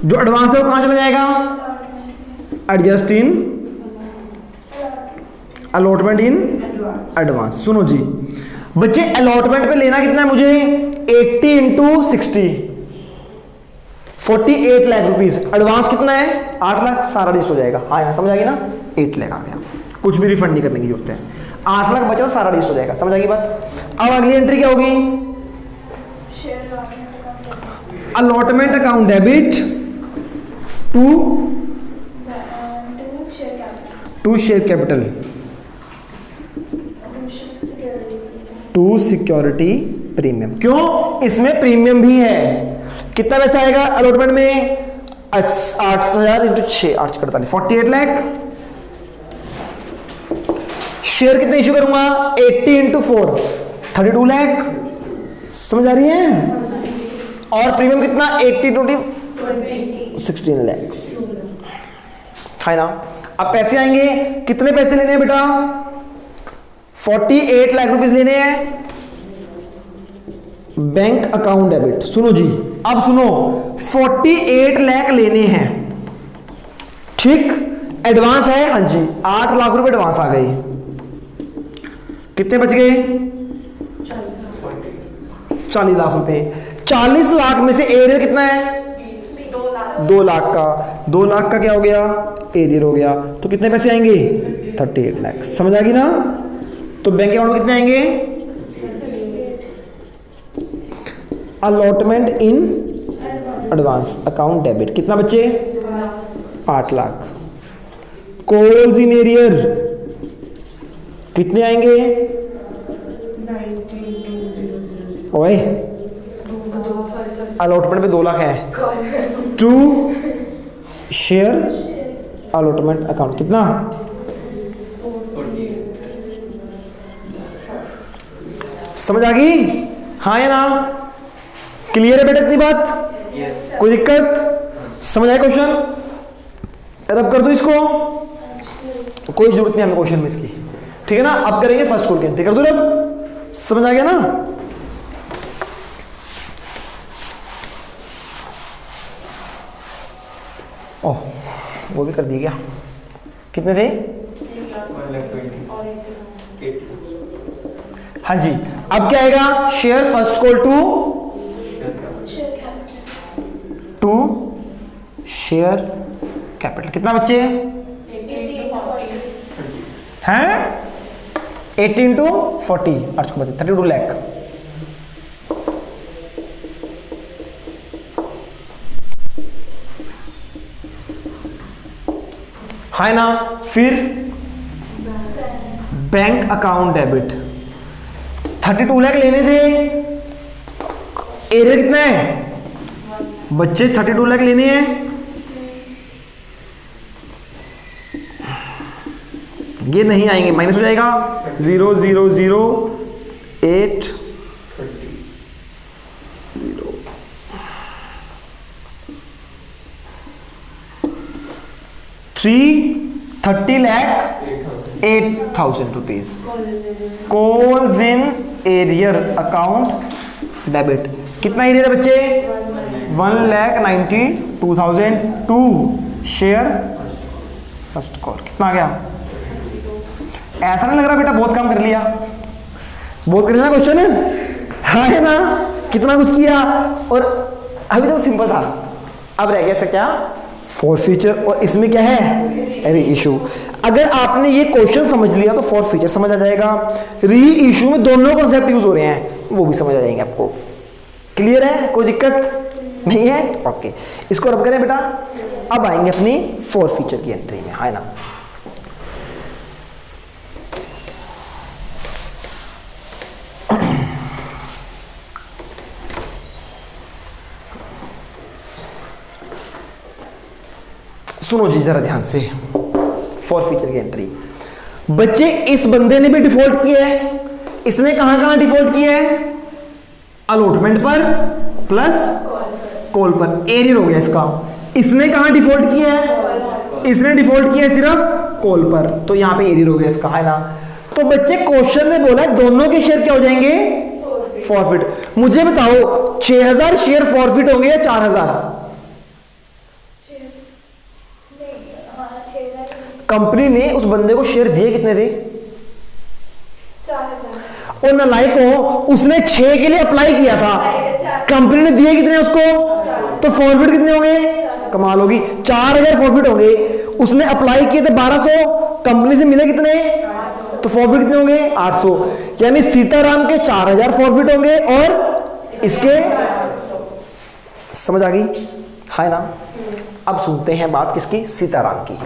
जो एडवांस है वो कहां चला जाएगा? Adjust in allotment in advance. सुनो जी बच्चे, अलॉटमेंट पे लेना कितना है मुझे? 80 इंटू 60, 48 लाख रुपीज। एडवांस कितना है? 8 लाख। सारा लिस्ट हो जाएगा, हाँ यहाँ समझ आ गई ना? 8 लाख आ गया, कुछ भी रिफंड नहीं करने की जरूरत है। 8 लाख बचा, सारा लिस्ट हो जाएगा। समझ आ गई बात? अब अगली एंट्री क्या होगी? Allotment account debit to share capital to security premium. क्यों? इसमें प्रीमियम भी है। कितना पैसा आएगा अलॉटमेंट में? 8,000 इंटू 6, 8,48, 48 लाख। शेयर कितने इशू करूंगा? 80 इंटू 4, 32 लाख। समझ आ रही है? और प्रीमियम कितना? 80 20 16 लाख, है ना। अब पैसे आएंगे, कितने पैसे लेने हैं बेटा? 48 लाख रुपीस लेने हैं बैंक अकाउंट डेबिट। सुनो जी, अब सुनो, 48 लाख लेने हैं, ठीक। एडवांस है, हाँ जी, 8 लाख रुपए एडवांस आ गए। कितने बच गए? 40 लाख रुपए। 40 लाख में से एरियर कितना है? 2 लाख का। 2 लाख का क्या हो गया? एरियर हो गया। तो कितने पैसे आएंगे? 38 लाख। समझ आ गई ना? तो बैंक अकाउंट में कितने आएंगे? Allotment in advance account debit कितना बच्चे? 8 लाख। कॉल्स इन एरियर कितने आएंगे? ओए अलॉटमेंट पे 2 लाख है। टू शेयर अलॉटमेंट अकाउंट कितना? समझ आ गई? हाँ या ना? क्लियर है बेटा इतनी बात? yes, कोई दिक्कत? समझ आया क्वेश्चन? रब कर दो इसको, कोई जरूरत नहीं हमें क्वेश्चन में इसकी, ठीक है ना। अब करेंगे फर्स्ट कॉल के, कर दो रब। समझ आ गया ना? ओह वो भी कर दिया क्या? कितने थे? हाँ जी। अब क्या आएगा? Share first call to share capital कितना बच्चे हैं 18 to 40 अर्ज को बता 32 लाख। है ना। फिर बैंक अकाउंट डेबिट 32 लाख लेने थे। एरिया कितना है बच्चे 32 लाख लेने हैं। ये नहीं आएंगे माइनस हो जाएगा 0 0 0 8 30 lakh 8,000 rupees calls in arrear account debit. कितना एरियर है बच्चे 1,92,002 शेयर फर्स्ट कॉल। कितना आ गया ऐसा नहीं लग रहा बेटा बहुत काम कर लिया बहुत कर लिया क्वेश्चन है ना कितना कुछ किया और अभी तो सिंपल था। अब रह गया सर क्या फॉर फ्यूचर और इसमें क्या है री इशू। अगर आपने ये क्वेश्चन समझ लिया तो फॉर फ्यूचर समझ आ जाएगा। री इशू में दोनों कॉन्सेप्ट यूज हो रहे हैं वो भी समझ आ जाएंगे आपको। क्लियर है कोई दिक्कत नहीं है ओके। इसको रब करें बेटा। अब आएंगे अपनी फॉर फ्यूचर की एंट्री में है ना। सुनो जी जरा ध्यान से फॉर फ्यूचर की एंट्री। बच्चे इस बंदे ने भी डिफॉल्ट किया है। इसने कहां कहां डिफॉल्ट किया है अलॉटमेंट पर प्लस कॉल पर एरियर हो गया इसका। इसने कहां डिफॉल्ट किया है इसने डिफॉल्ट किया है सिर्फ कॉल पर तो यहां पे एरियर हो गया इसका है ना। तो बच्चे क्वेश्चन में बोला है दोनों के शेयर क्या हो जाएंगे फॉरफिट। मुझे बताओ 6,000 शेयर फॉरफिट होंगे या 4,000। कंपनी ने उस बंदे को शेयर दिए कितने थे 4,000 और नालायक हो उसने 6 के लिए अप्लाई किया था कंपनी ने दिए कितने उसको तो फॉरफिट कितने होंगे कमाल होगी 4,000 फॉरफिट होंगे। उसने अप्लाई किए थे 1,200 कंपनी से मिले कितने तो फॉरफिट कितने होंगे 800 यानी सीताराम के 4,000 फॉरफिट होंगे और इसके समझ आ गई है ना। अब सुनते हैं बात किसकी सीताराम की।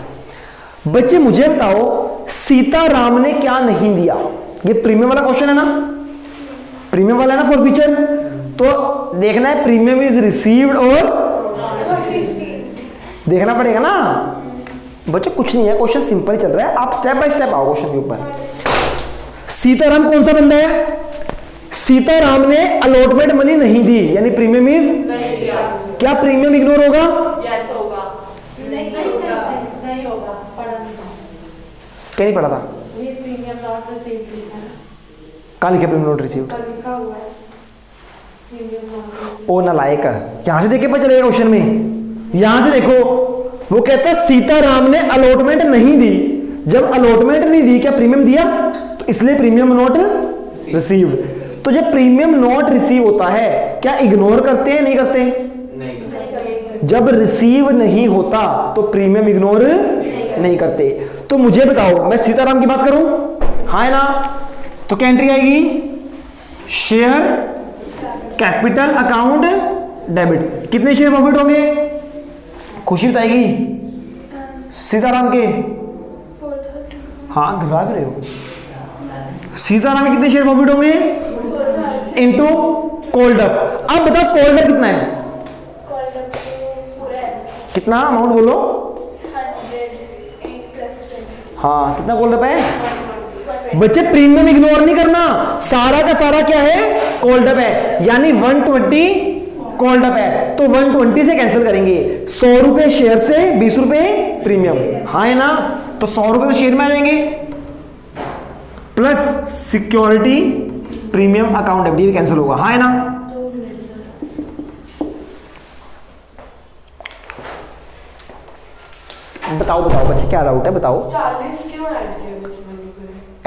बच्चे मुझे बताओ सीताराम ने क्या नहीं दिया। ये प्रीमियम वाला क्वेश्चन है ना प्रीमियम वाला है ना फॉर फ्यूचर। तो देखना है प्रीमियम इज रिसीव्ड और देखना पड़ेगा ना। बच्चों कुछ नहीं है क्वेश्चन सिंपल चल रहा है आप स्टेप बाय स्टेप आओ क्वेश्चन के ऊपर। सीताराम कौन सा बंदा है सीताराम ने अलॉटमेंट मनी नहीं दी यानी प्रीमियम इज क्या प्रीमियम इग्नोर होगा क्या नहीं पढ़ा था ये प्रीमियम नॉट रिसीव्ड लिखा है कहाँ लिखा प्रीमियम नॉट रिसीव्ड लिखा हुआ है प्रीमियम नॉट ओ नालायक यहां से देखे पता चलेगा क्वेश्चन में। यहां से देखो वो कहता है सीताराम ने अलॉटमेंट नहीं दी। जब अलॉटमेंट नहीं दी क्या प्रीमियम दिया तो इसलिए प्रीमियम नॉट रिसीव्ड। तो जब प्रीमियम नॉट रिसीव होता है क्या इग्नोर करते हैं नहीं करते नहीं। जब रिसीव नहीं होता तो प्रीमियम इग्नोर नहीं करते। तो मुझे बताओ मैं सीताराम की बात करूं हाँ ना तो क्या एंट्री आएगी शेयर कैपिटल अकाउंट डेबिट। कितने शेयर प्रॉफिट होंगे खुशी बताएगी सीताराम के 4,000 हाँ घबरा रहे हो। सीताराम के कितने शेयर प्रॉफिट होंगे 4,000 इनटू कॉल्ड अप। अब बताओ कॉल्ड अप कितना है कितना अमाउंट बोलो 100 प्लस 10 हाँ कितना कॉल्ड अप है बच्चे प्रीमियम इग्नोर नहीं करना सारा का सारा क्या है कॉल्ड अप है यानी 120 कॉल्ड अप है। तो 120 से कैंसिल करेंगे 100 रुपए शेयर से 20 रुपए प्रीमियम हाँ है ना। तो 100 रुपए तो शेयर में आ जाएंगे plus security premium account FD भी कैंसिल होगा हाँ है ना। बताओ बताओ बच्चे क्या डाउट है बताओ 40 क्यों ऐड किया बच्चे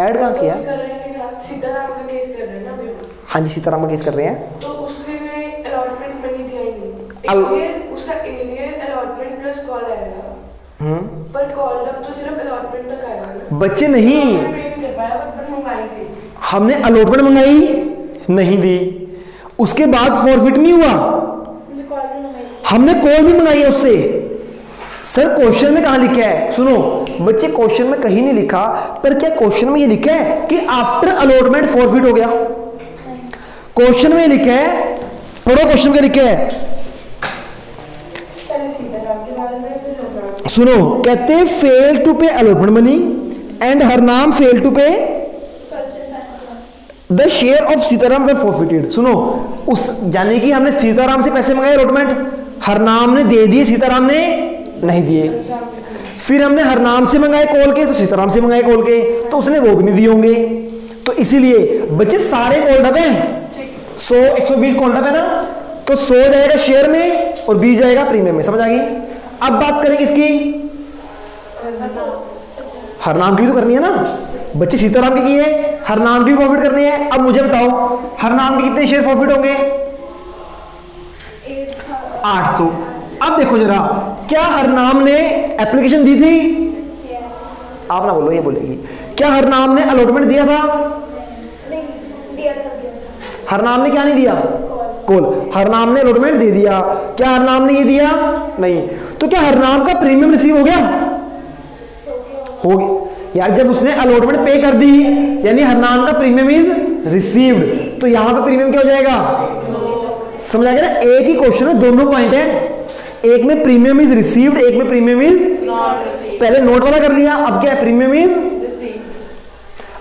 ऐड कहाँ किया कर रहे हैं क्या सीताराम का केस कर रहे हैं ना अभी हाँ जी सीताराम का केस कर रहे हैं तो उसके में अलॉटमेंट मनी दिया ही नहीं एरियर उसका एरियर अलॉटमेंट प्लस कॉल आएगा, पर कॉल अब तो सिर्फ अलॉटमेंट तक आएगा ना। बच्चे नहीं, पे नहीं कर पाया, पर मंगाई थी। हमने अलॉटमेंट मंगाई नहीं दी, उसके बाद फॉरफिट नहीं हुआ, मुझे कॉल भी मंगाई। हमने कॉल भी मंगाई है उससे। सर क्वेश्चन में कहां लिखा है, सुनो बच्चे, क्वेश्चन में कहीं नहीं लिखा, पर क्या क्वेश्चन में ये लिखा है कि आफ्टर अलॉटमेंट फॉरफिट हो गया? क्वेश्चन में लिखा है, पढ़ो क्वेश्चन क्या लिखा है, पहले सीताराम के बारे में फिर होगा। सुनो, कहते हैं fail to pay allotment money and हर नाम फेल टू पे the share of Sitaram way forfeited. सुनो, उस यानी कि हमने सीताराम से पैसे मंगाए अलॉटमेंट, हरनाम ने दे दिए, सीताराम ने नहीं दिए। फिर हमने हरनाम से मंगाए कॉल के, तो सीताराम से मंगाए कॉल के, तो उसने वो भी नहीं दिए होंगे। तो इसीलिए बच्चे सारे कॉल्ड अप हैं, 100 120 कॉल्ड अप है ना, तो 100 जाएगा शेयर में और 20 जाएगा प्रीमियम में। समझ आ गई? अब बात करें किसकी, हरनाम की भी तो करनी है ना बच्चे, सीताराम की है, हरनाम की प्रॉफिट करनी है। अब मुझे बताओ हरनाम के कितने शेयर प्रॉफिट होंगे? 800। अब देखो जरा, क्या हरनाम ने एप्लीकेशन दी थी? आप ना बोलो, ये बोलेगी। क्या हरनाम ने अलॉटमेंट दिया था? दिया था। हरनाम ने क्या नहीं दिया? कॉल। हरनाम ने अलॉटमेंट दे दिया, क्या हरनाम ने ये दिया? नहीं। तो क्या हरनाम का प्रीमियम रिसीव हो गया? हो गया यार, जब उसने अलॉटमेंट पे कर दी यानी हरनाम का प्रीमियम इज रिसीव्ड, तो यहां पे प्रीमियम क्या हो जाएगा? समझ आ गया ना? एक ही क्वेश्चन में दोनों पॉइंट है, एक में प्रीमियम इज रिसीव्ड, एक में प्रीमियम इज पहले नोट वाला कर लिया, अब क्या है? Premium is.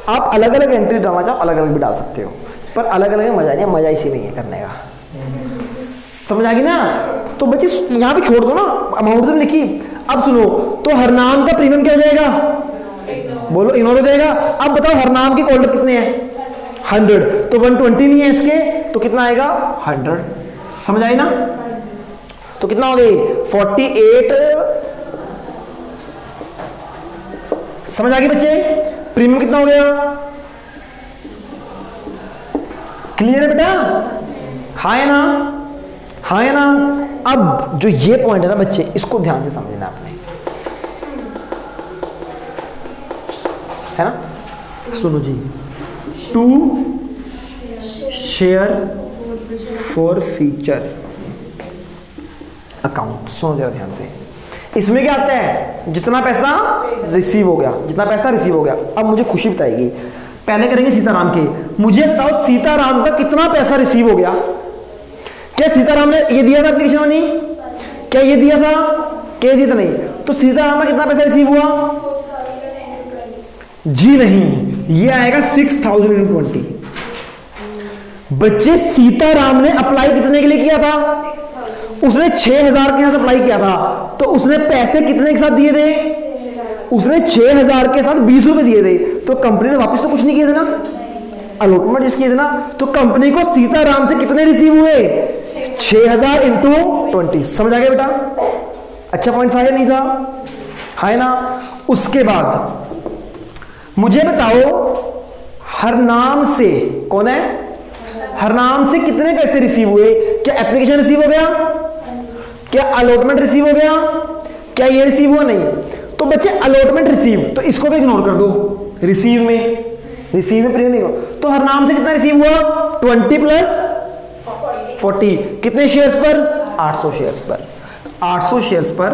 आप अलग अलग एंट्री डालना चाहो अलग अलग भी डाल सकते हो, पर अलग अलग मजा नहीं, मजा इसी में है करने का। समझ आ गई ना? तो बच्चे यहां पे छोड़ दो ना, अमाउंट तो लिखी। अब सुनो, तो हरनाम का प्रीमियम क्या हो जाएगा? बोलो, इग्नोर हो जाएगा। अब बताओ हरनाम के कॉल कितने हैं? 100, तो 120 नहीं है इसके, तो कितना आएगा? 100। समझ आई ना? तो कितना हो गई? 48। समझ आ गई बच्चे? प्रीमियम कितना हो गया? क्लियर है बेटा? हाँ है ना? हाँ है ना? अब जो ये पॉइंट है ना बच्चे, इसको ध्यान से समझना आपने, है ना? सुनो जी, to share forfeiture account, सुनो जरा ध्यान से। इसमें क्या आता है? जितना पैसा रिसीव हो गया, जितना पैसा रिसीव हो गया। अब मुझे खुशी बताएगी, पहले करेंगे सीताराम के। मुझे बताओ सीताराम का कितना पैसा रिसीव हो गया? क्या सीताराम ने ये दिया था एप्लीकेशन मनी? क्या ये दिया था? क्या दिया था? नहीं। तो सीताराम का कितना पैसा रिसीव हुआ? जी नहीं, ये आएगा 6000 × 20। बच्चे सीताराम ने अप्लाई कितने के लिए किया था? उसने 6000 के साथ अप्लाई किया था, तो उसने पैसे कितने के साथ दिए थे? उसने 6000 के साथ 20 रुपए दिए थे, तो कंपनी ने वापस तो कुछ नहीं किए थे ना, अलॉटमेंट जिसकी किए थे ना। तो कंपनी को सीताराम से कितने रिसीव हुए? 6000 × 20। समझ आ गया बेटा? अच्छा पॉइंट था या नहीं था? है ना? उसके बाद मुझे बताओ हरनाम से, कौन है? हरनाम से कितने पैसे रिसीव हुए? क्या एप्लीकेशन रिसीव हो गया? क्या अलॉटमेंट रिसीव हो गया? क्या ये रिसीव हुआ? नहीं। तो बच्चे अलॉटमेंट रिसीव, तो इसको भी इग्नोर कर दो, रिसीव में प्रीमियम नहीं हो। तो हरनाम से कितना रिसीव हुआ? 20 + 40। कितने शेयर्स पर? 800 शेयर्स पर। 800 शेयर्स पर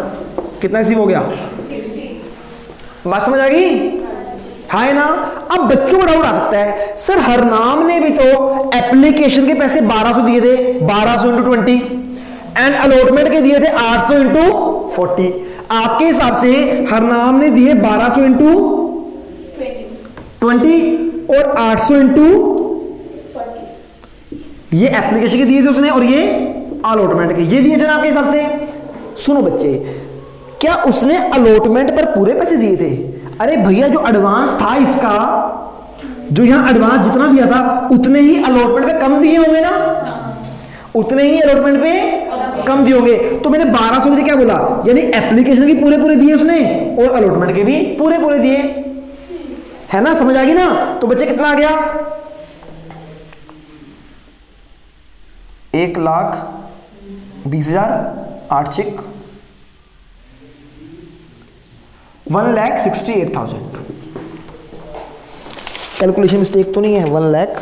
कितना रिसीव हो गया? 60। बात समझ आ गई? हाँ है ना? अब बच्चों को डाउट आ सकता है, सर हरनाम ने भी तो एप्लीकेशन के पैसे 1200 दिए थे, 1200 × 20, एंड अलॉटमेंट के दिए थे 800 × 40। आपके हिसाब से हरनाम ने दिए 1200 × 20 और 800 × 40। ये एप्लीकेशन के दिए थे उसने, और ये अलॉटमेंट के ये दिए थे ना आपके हिसाब से। सुनो बच्चे, क्या उसने अलॉटमेंट पर पूरे पैसे दिए थे? अरे भैया, जो एडवांस था इसका, जो यहां एडवांस जितना दिया था उतने ही अलॉटमेंट पे कम दिए होंगे ना, उतने ही अलॉटमेंट पे कम दिए होंगे। तो मैंने 1200 मुझे क्या बोला? यानी एप्लीकेशन के पूरे दिए उसने और अलॉटमेंट के भी पूरे दिए, है ना? समझ आ गई ना? तो बच्चे कितना आ गया? 1,20,000, 8 चेक 1,68,000। कैलकुलेशन मिस्टेक तो नहीं है? 1 लाख।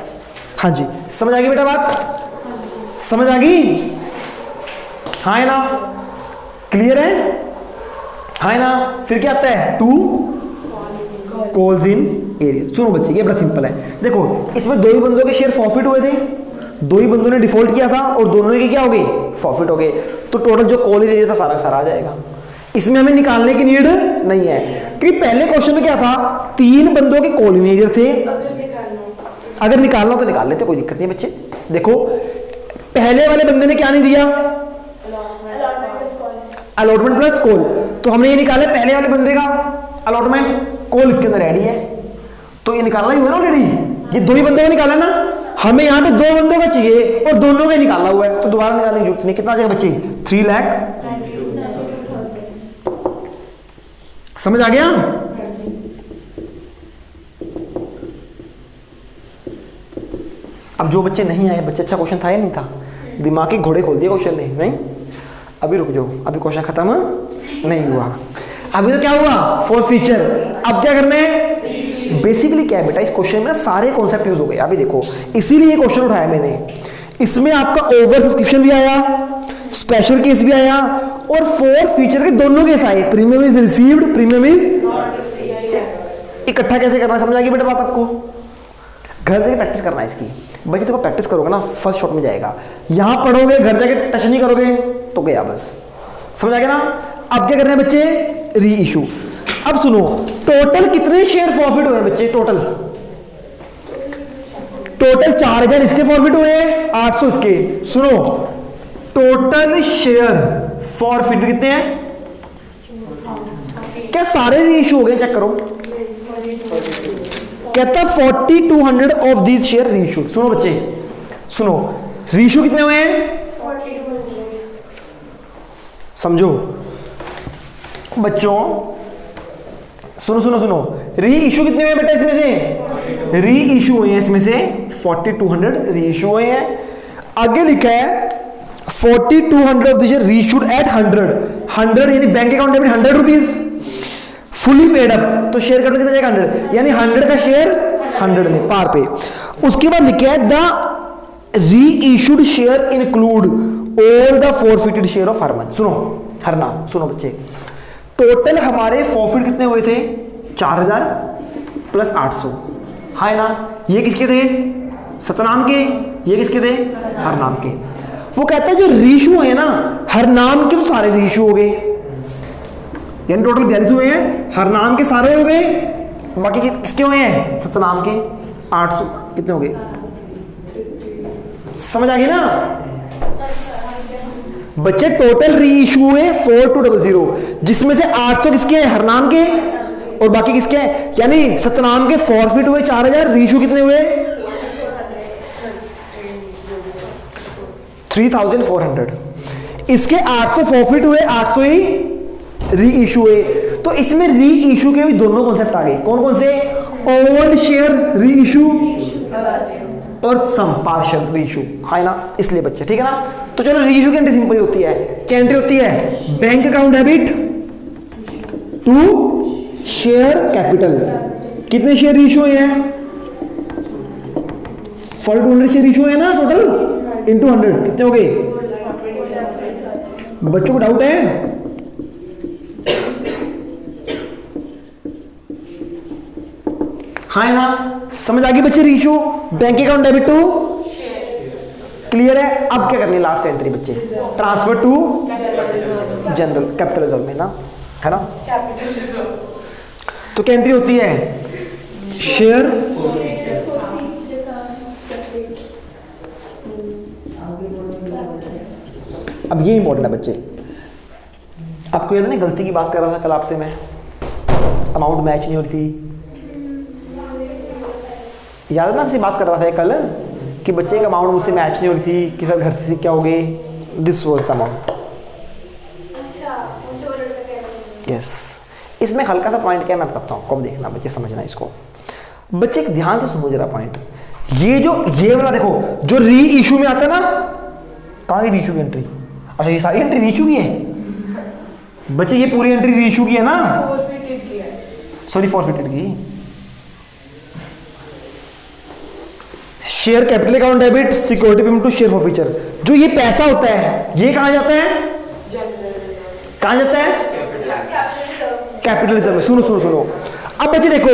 हाँ जी, समझ आ गई बेटा बात? समझ आ गई? हाँ है ना? क्लियर है? हाँ है ना? फिर क्या आता है? 2 कॉल्स इन एरिया। सुनो बच्चे, ये बड़ा सिंपल है। देखो इसमें दो ही बंदों के शेयर फॉरफिट हुए थे, दो ही बंदों ने डिफॉल्ट किया था और दोनों के क्या हो गए? फॉरफिट हो गए। तो टोटल जो कॉल इन एरिया था सारा का सारा आ जाएगा। इसमें हमें निकालने की नीड नहीं है, क्योंकि पहले क्वेश्चन में क्या था? 3 बंदों के कॉल इन एरिया थे। अगर निकालना हो तो निकाल लेते, कोई दिक्कत नहीं बच्चे। देखो पहले वाले बंदे ने क्या नहीं दिया? Allotment plus call. तो हमने ये निकाला पहले वाले बंदे का अलॉटमेंट, कॉल इसके अंदर ऐड ही है, तो ये निकालना ही हुआ ना ऑलरेडी। ये दो ही बंदों का निकाला ना, हमें यहाँ पे 2 बंदों का चाहिए और दोनों का निकालना हुआ है, तो दोबारा निकालने की जरूरत नहीं। कितना आ जाएगा बच्चे? 3 लाख। समझ आ गया? अब जो बच्चे नहीं आए, बच्चे अच्छा क्वेश्चन था या नहीं था? दिमाग के घोड़े खोल दिए क्वेश्चन ने, नहीं? अभी रुक जाओ, अभी क्वेश्चन खत्म नहीं हुआ। अभी तो क्या हुआ? For feature. अब क्या करना है? बेसिकली क्या है बेटा, इस क्वेश्चन में ना सारे कॉन्सेप्ट यूज हो गए। अभी देखो इसीलिए ये क्वेश्चन उठाया मैंने। इसमें आपका ओवर सब्सक्रिप्शन भी आया, स्पेशल केस भी आया और फॉर फीचर के दोनों केस आए। Premium is received, premium is इकट्ठा कैसे करना है समझ आ गई बेटा बात आपको? घर जाके प्रैक्टिस करना है इसकी। बच्चे देखो प्रैक्टिस करोगे ना फर्स्ट शॉट में जाएगा। यहां पढ़ोगे, घर जाके टच नहीं करोगे तो गया बस। समझ आ गया ना? अब क्या करना है बच्चे? री इशू। अब सुनो, टोटल कितने शेयर फॉरफिट हुए बच्चे? टोटल 4000 इसके फॉरफिट हुए, 800 इसके। सुनो टोटल शेयर फॉरफिट कितने हैं? क्या सारे री इशू हो गए? चेक करो। कहता 4200 of these share re issue. सुनो बच्चे सुनो, री इशू कितने हुए हैं? समझो बच्चों, सुनो सुनो सुनो, री इशू कितने हुए बेटा इसमें से? री इशू हुए हैं इसमें से 4200 री इशू हुए हैं। आगे लिखा है 4200 ऑफ द शेयर री इशूड एट 100 यानी bank account debit 100 rupees fully paid up, तो शेयर कैपिटल कितना जाएगा? 100, यानी 100 का शेयर 100 में पार पे। उसके बाद लिखा है द री issued share include all the forfeited share of her month. सुनो हर नाम, सुनो बच्चे, टोटल हमारे फॉरफिट कितने हुए थे? 4000 प्लस 800। हाय ना, ये किसके थे? सतनाम के। ये किसके थे? हर नाम के। वो कहता है जो रीशू है ना हर नाम के, तो सारे रीशू हो गए, यानी टोटल 42 हुए हैं। हर नाम के सारे हो गए, बाकी किसके हुए हैं? सतनाम के 800। कितने हो गए? समझ आ गई ना बच्चे? टोटल री इशू हुए 4200, जिसमें से 800 किसके हैं? हर नाम के, और बाकी किसके हैं? यानी सतनाम के फॉरफिट हुए 4000, री इशू कितने हुए? 3400। इसके 800 फॉरफिट हुए, 800 ही री इशू हुए। तो इसमें री इशू के भी दोनों कॉन्सेप्ट आ गए। कौन कौन से? ओल्ड शेयर री इशू और सम पार्शियल री इशू, है ना? इसलिए बच्चे ठीक है ना? तो चलो री इशू की एंट्री सिंपल होती है। क्या एंट्री होती है? Bank account debit to share capital. कितने शेयर री इशू हैं? 4200 शेयर इशू है ना टोटल, इंटू 100 कितने हो गए? बच्चों को डाउट है? हाँ ना? समझ आ गई बच्चे? Reissue bank account debit to, clear है? अब क्या करनी है? लास्ट एंट्री बच्चे, transfer to general capital reserve में ना, है ना? तो क्या एंट्री होती है? शेयर अब ये इंपॉर्टेंट है बच्चे। आपको याद है ना गलती की बात कर रहा था कल आपसे मैं, अमाउंट मैच नहीं हो रही थी, याद है ना? आपसे बात कर रहा था कल कि बच्चे का अमाउंट मुझसे मैच नहीं हो रही थी कि सर घर से क्या हो गए। This was the amount. Yes, इसमें हल्का सा पॉइंट क्या मैं बताता हूँ, कब देखना बच्चे, समझना इसको। बच्चे ध्यान से सुनो जरा पॉइंट। ये वाला देखो जो री इशू में आता है ना, कहाँ की री इशू की एंट्री? अच्छा ये सारी एंट्री री इशू की है बच्चे, ये पूरी एंट्री री इशू की है ना? सॉरी फॉरफिटेड की, share capital account debit security payment to share forfeiture. जो ये पैसा होता है ये कहां जाता है, कहां जाता है, कैपिटल रिजर्व में। सुनो सुनो सुनो, अब बच्चे देखो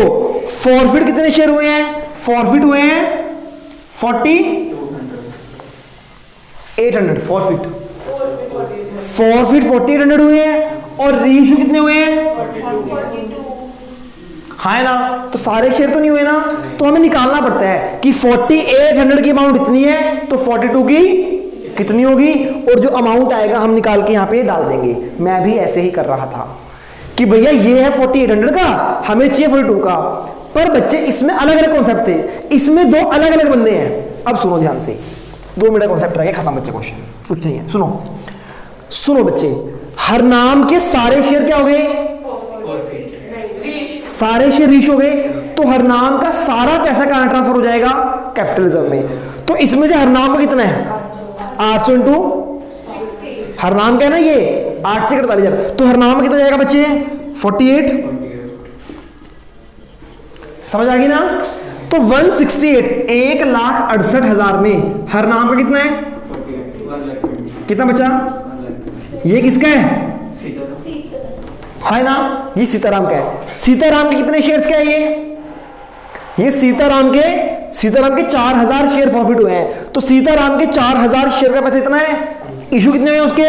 फॉरफिट कितने शेयर हुए हैं, फॉरफिट हुए हैं 4800 फॉरफिट 4800 हुए हैं और रीइश्यू कितने हुए हैं, 42 हाँ है ना, तो सारे शेयर तो नहीं हुए ना, तो हमें निकालना पड़ता है कि 4800 की अमाउंट इतनी है तो 42 की कितनी होगी, और जो अमाउंट आएगा हम निकाल के यहाँ पे डाल देंगे। मैं भी ऐसे ही कर रहा था कि भैया ये है 4800 का, हमें चाहिए 42 का, पर बच्चे इसमें अलग अलग कॉन्सेप्ट थे, इसमें दो अलग अलग बंदे हैं। अब सुनो ध्यान से, 2 मिनट कॉन्सेप्ट रह गया, खत्म बच्चे, क्वेश्चन कुछ नहीं है। सुनो सुनो बच्चे, हर नाम के सारे शेयर क्या हो गए, सारे शेयर रीच हो गए, तो हर नाम का सारा पैसा कहां ट्रांसफर हो जाएगा, कैपिटल रिजर्व में। तो इसमें से हर नाम का कितना है, 800 इंटू हर नाम का है ना ये 8 से 48,000, तो हर नाम का कितना जाएगा बच्चे, 48। समझ आ गई ना, तो 168 1,68,000 में हर नाम का कितना है, कितना बचा, ये किसका है, है ना, ये सीताराम का है। सीताराम के कितने शेयर्स का है ये सीताराम के 4000 शेयर प्रॉफिट हुए हैं, तो सीताराम के 4000 शेयर का पैसा इतना है, इशू कितने हुए उसके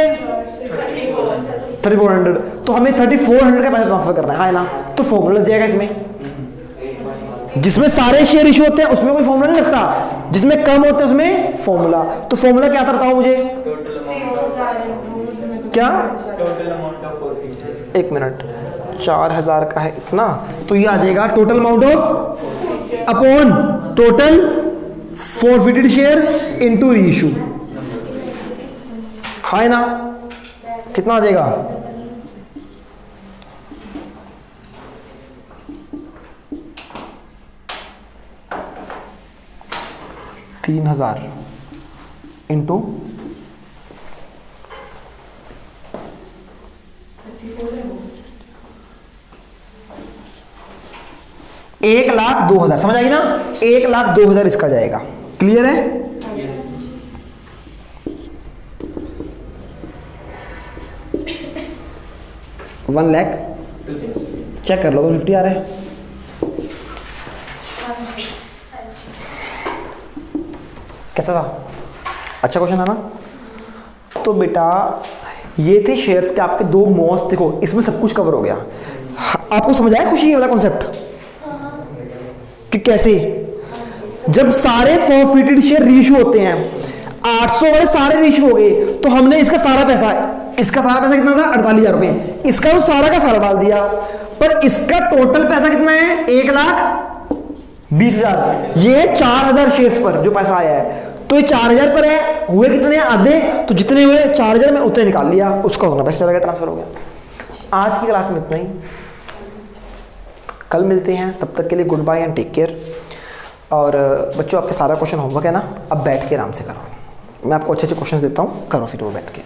3400, तो हमें 3400 का पैसा ट्रांसफर करना है ना, तो फॉर्मूला लग जाएगा इसमें। जिसमें सारे शेयर इशू होते हैं उसमें कोई फॉर्मूला नहीं लगता, जिसमें कम होते हैं उसमें फॉर्मूला। तो फॉर्मूला क्या था बताओ मुझे, क्या, एक मिनट, 4000 का है इतना, तो ये आ जाएगा total amount of upon total forfeited share into reissue, है ना, कितना आ जाएगा, $3000 इंटू 1,02,000, समझ आएगी ना, 1,02,000 इसका जाएगा। क्लियर है, $1 लाख चेक कर लो, 50 आ रहा है। कैसा था, अच्छा क्वेश्चन था ना। तो बेटा ये थे शेयर्स के आपके 2 मोस्ट, देखो इसमें सब कुछ कवर हो गया। आपको समझ आया खुशी वाला कॉन्सेप्ट कि कैसे जब सारे फॉरफिटेड शेयर रीइश्यू होते हैं, 800 वाले सारे रीइश्यू हो गए, तो हमने इसका सारा पैसा कितना था, 48,000 रुपए, इसका तो सारा का सारा डाल दिया, पर इसका टोटल पैसा कितना है, 1,20,000। ये 4000 शेयर्स पर जो पैसा आया है, तो ये 4000 पर है, हुए कितने आधे, तो जितने हुए 4000 में उतने निकाल लिया, उसका उतना पैसा चला गया, ट्रांसफर हो गया। आज की क्लास में इतना ही, कल मिलते हैं, तब तक के लिए good bye and take care. और बच्चों आपके सारा क्वेश्चन होमवर्क है ना, अब बैठ के आराम से करो, मैं आपको अच्छे अच्छे क्वेश्चन देता हूँ, करो फिर वो बैठ के।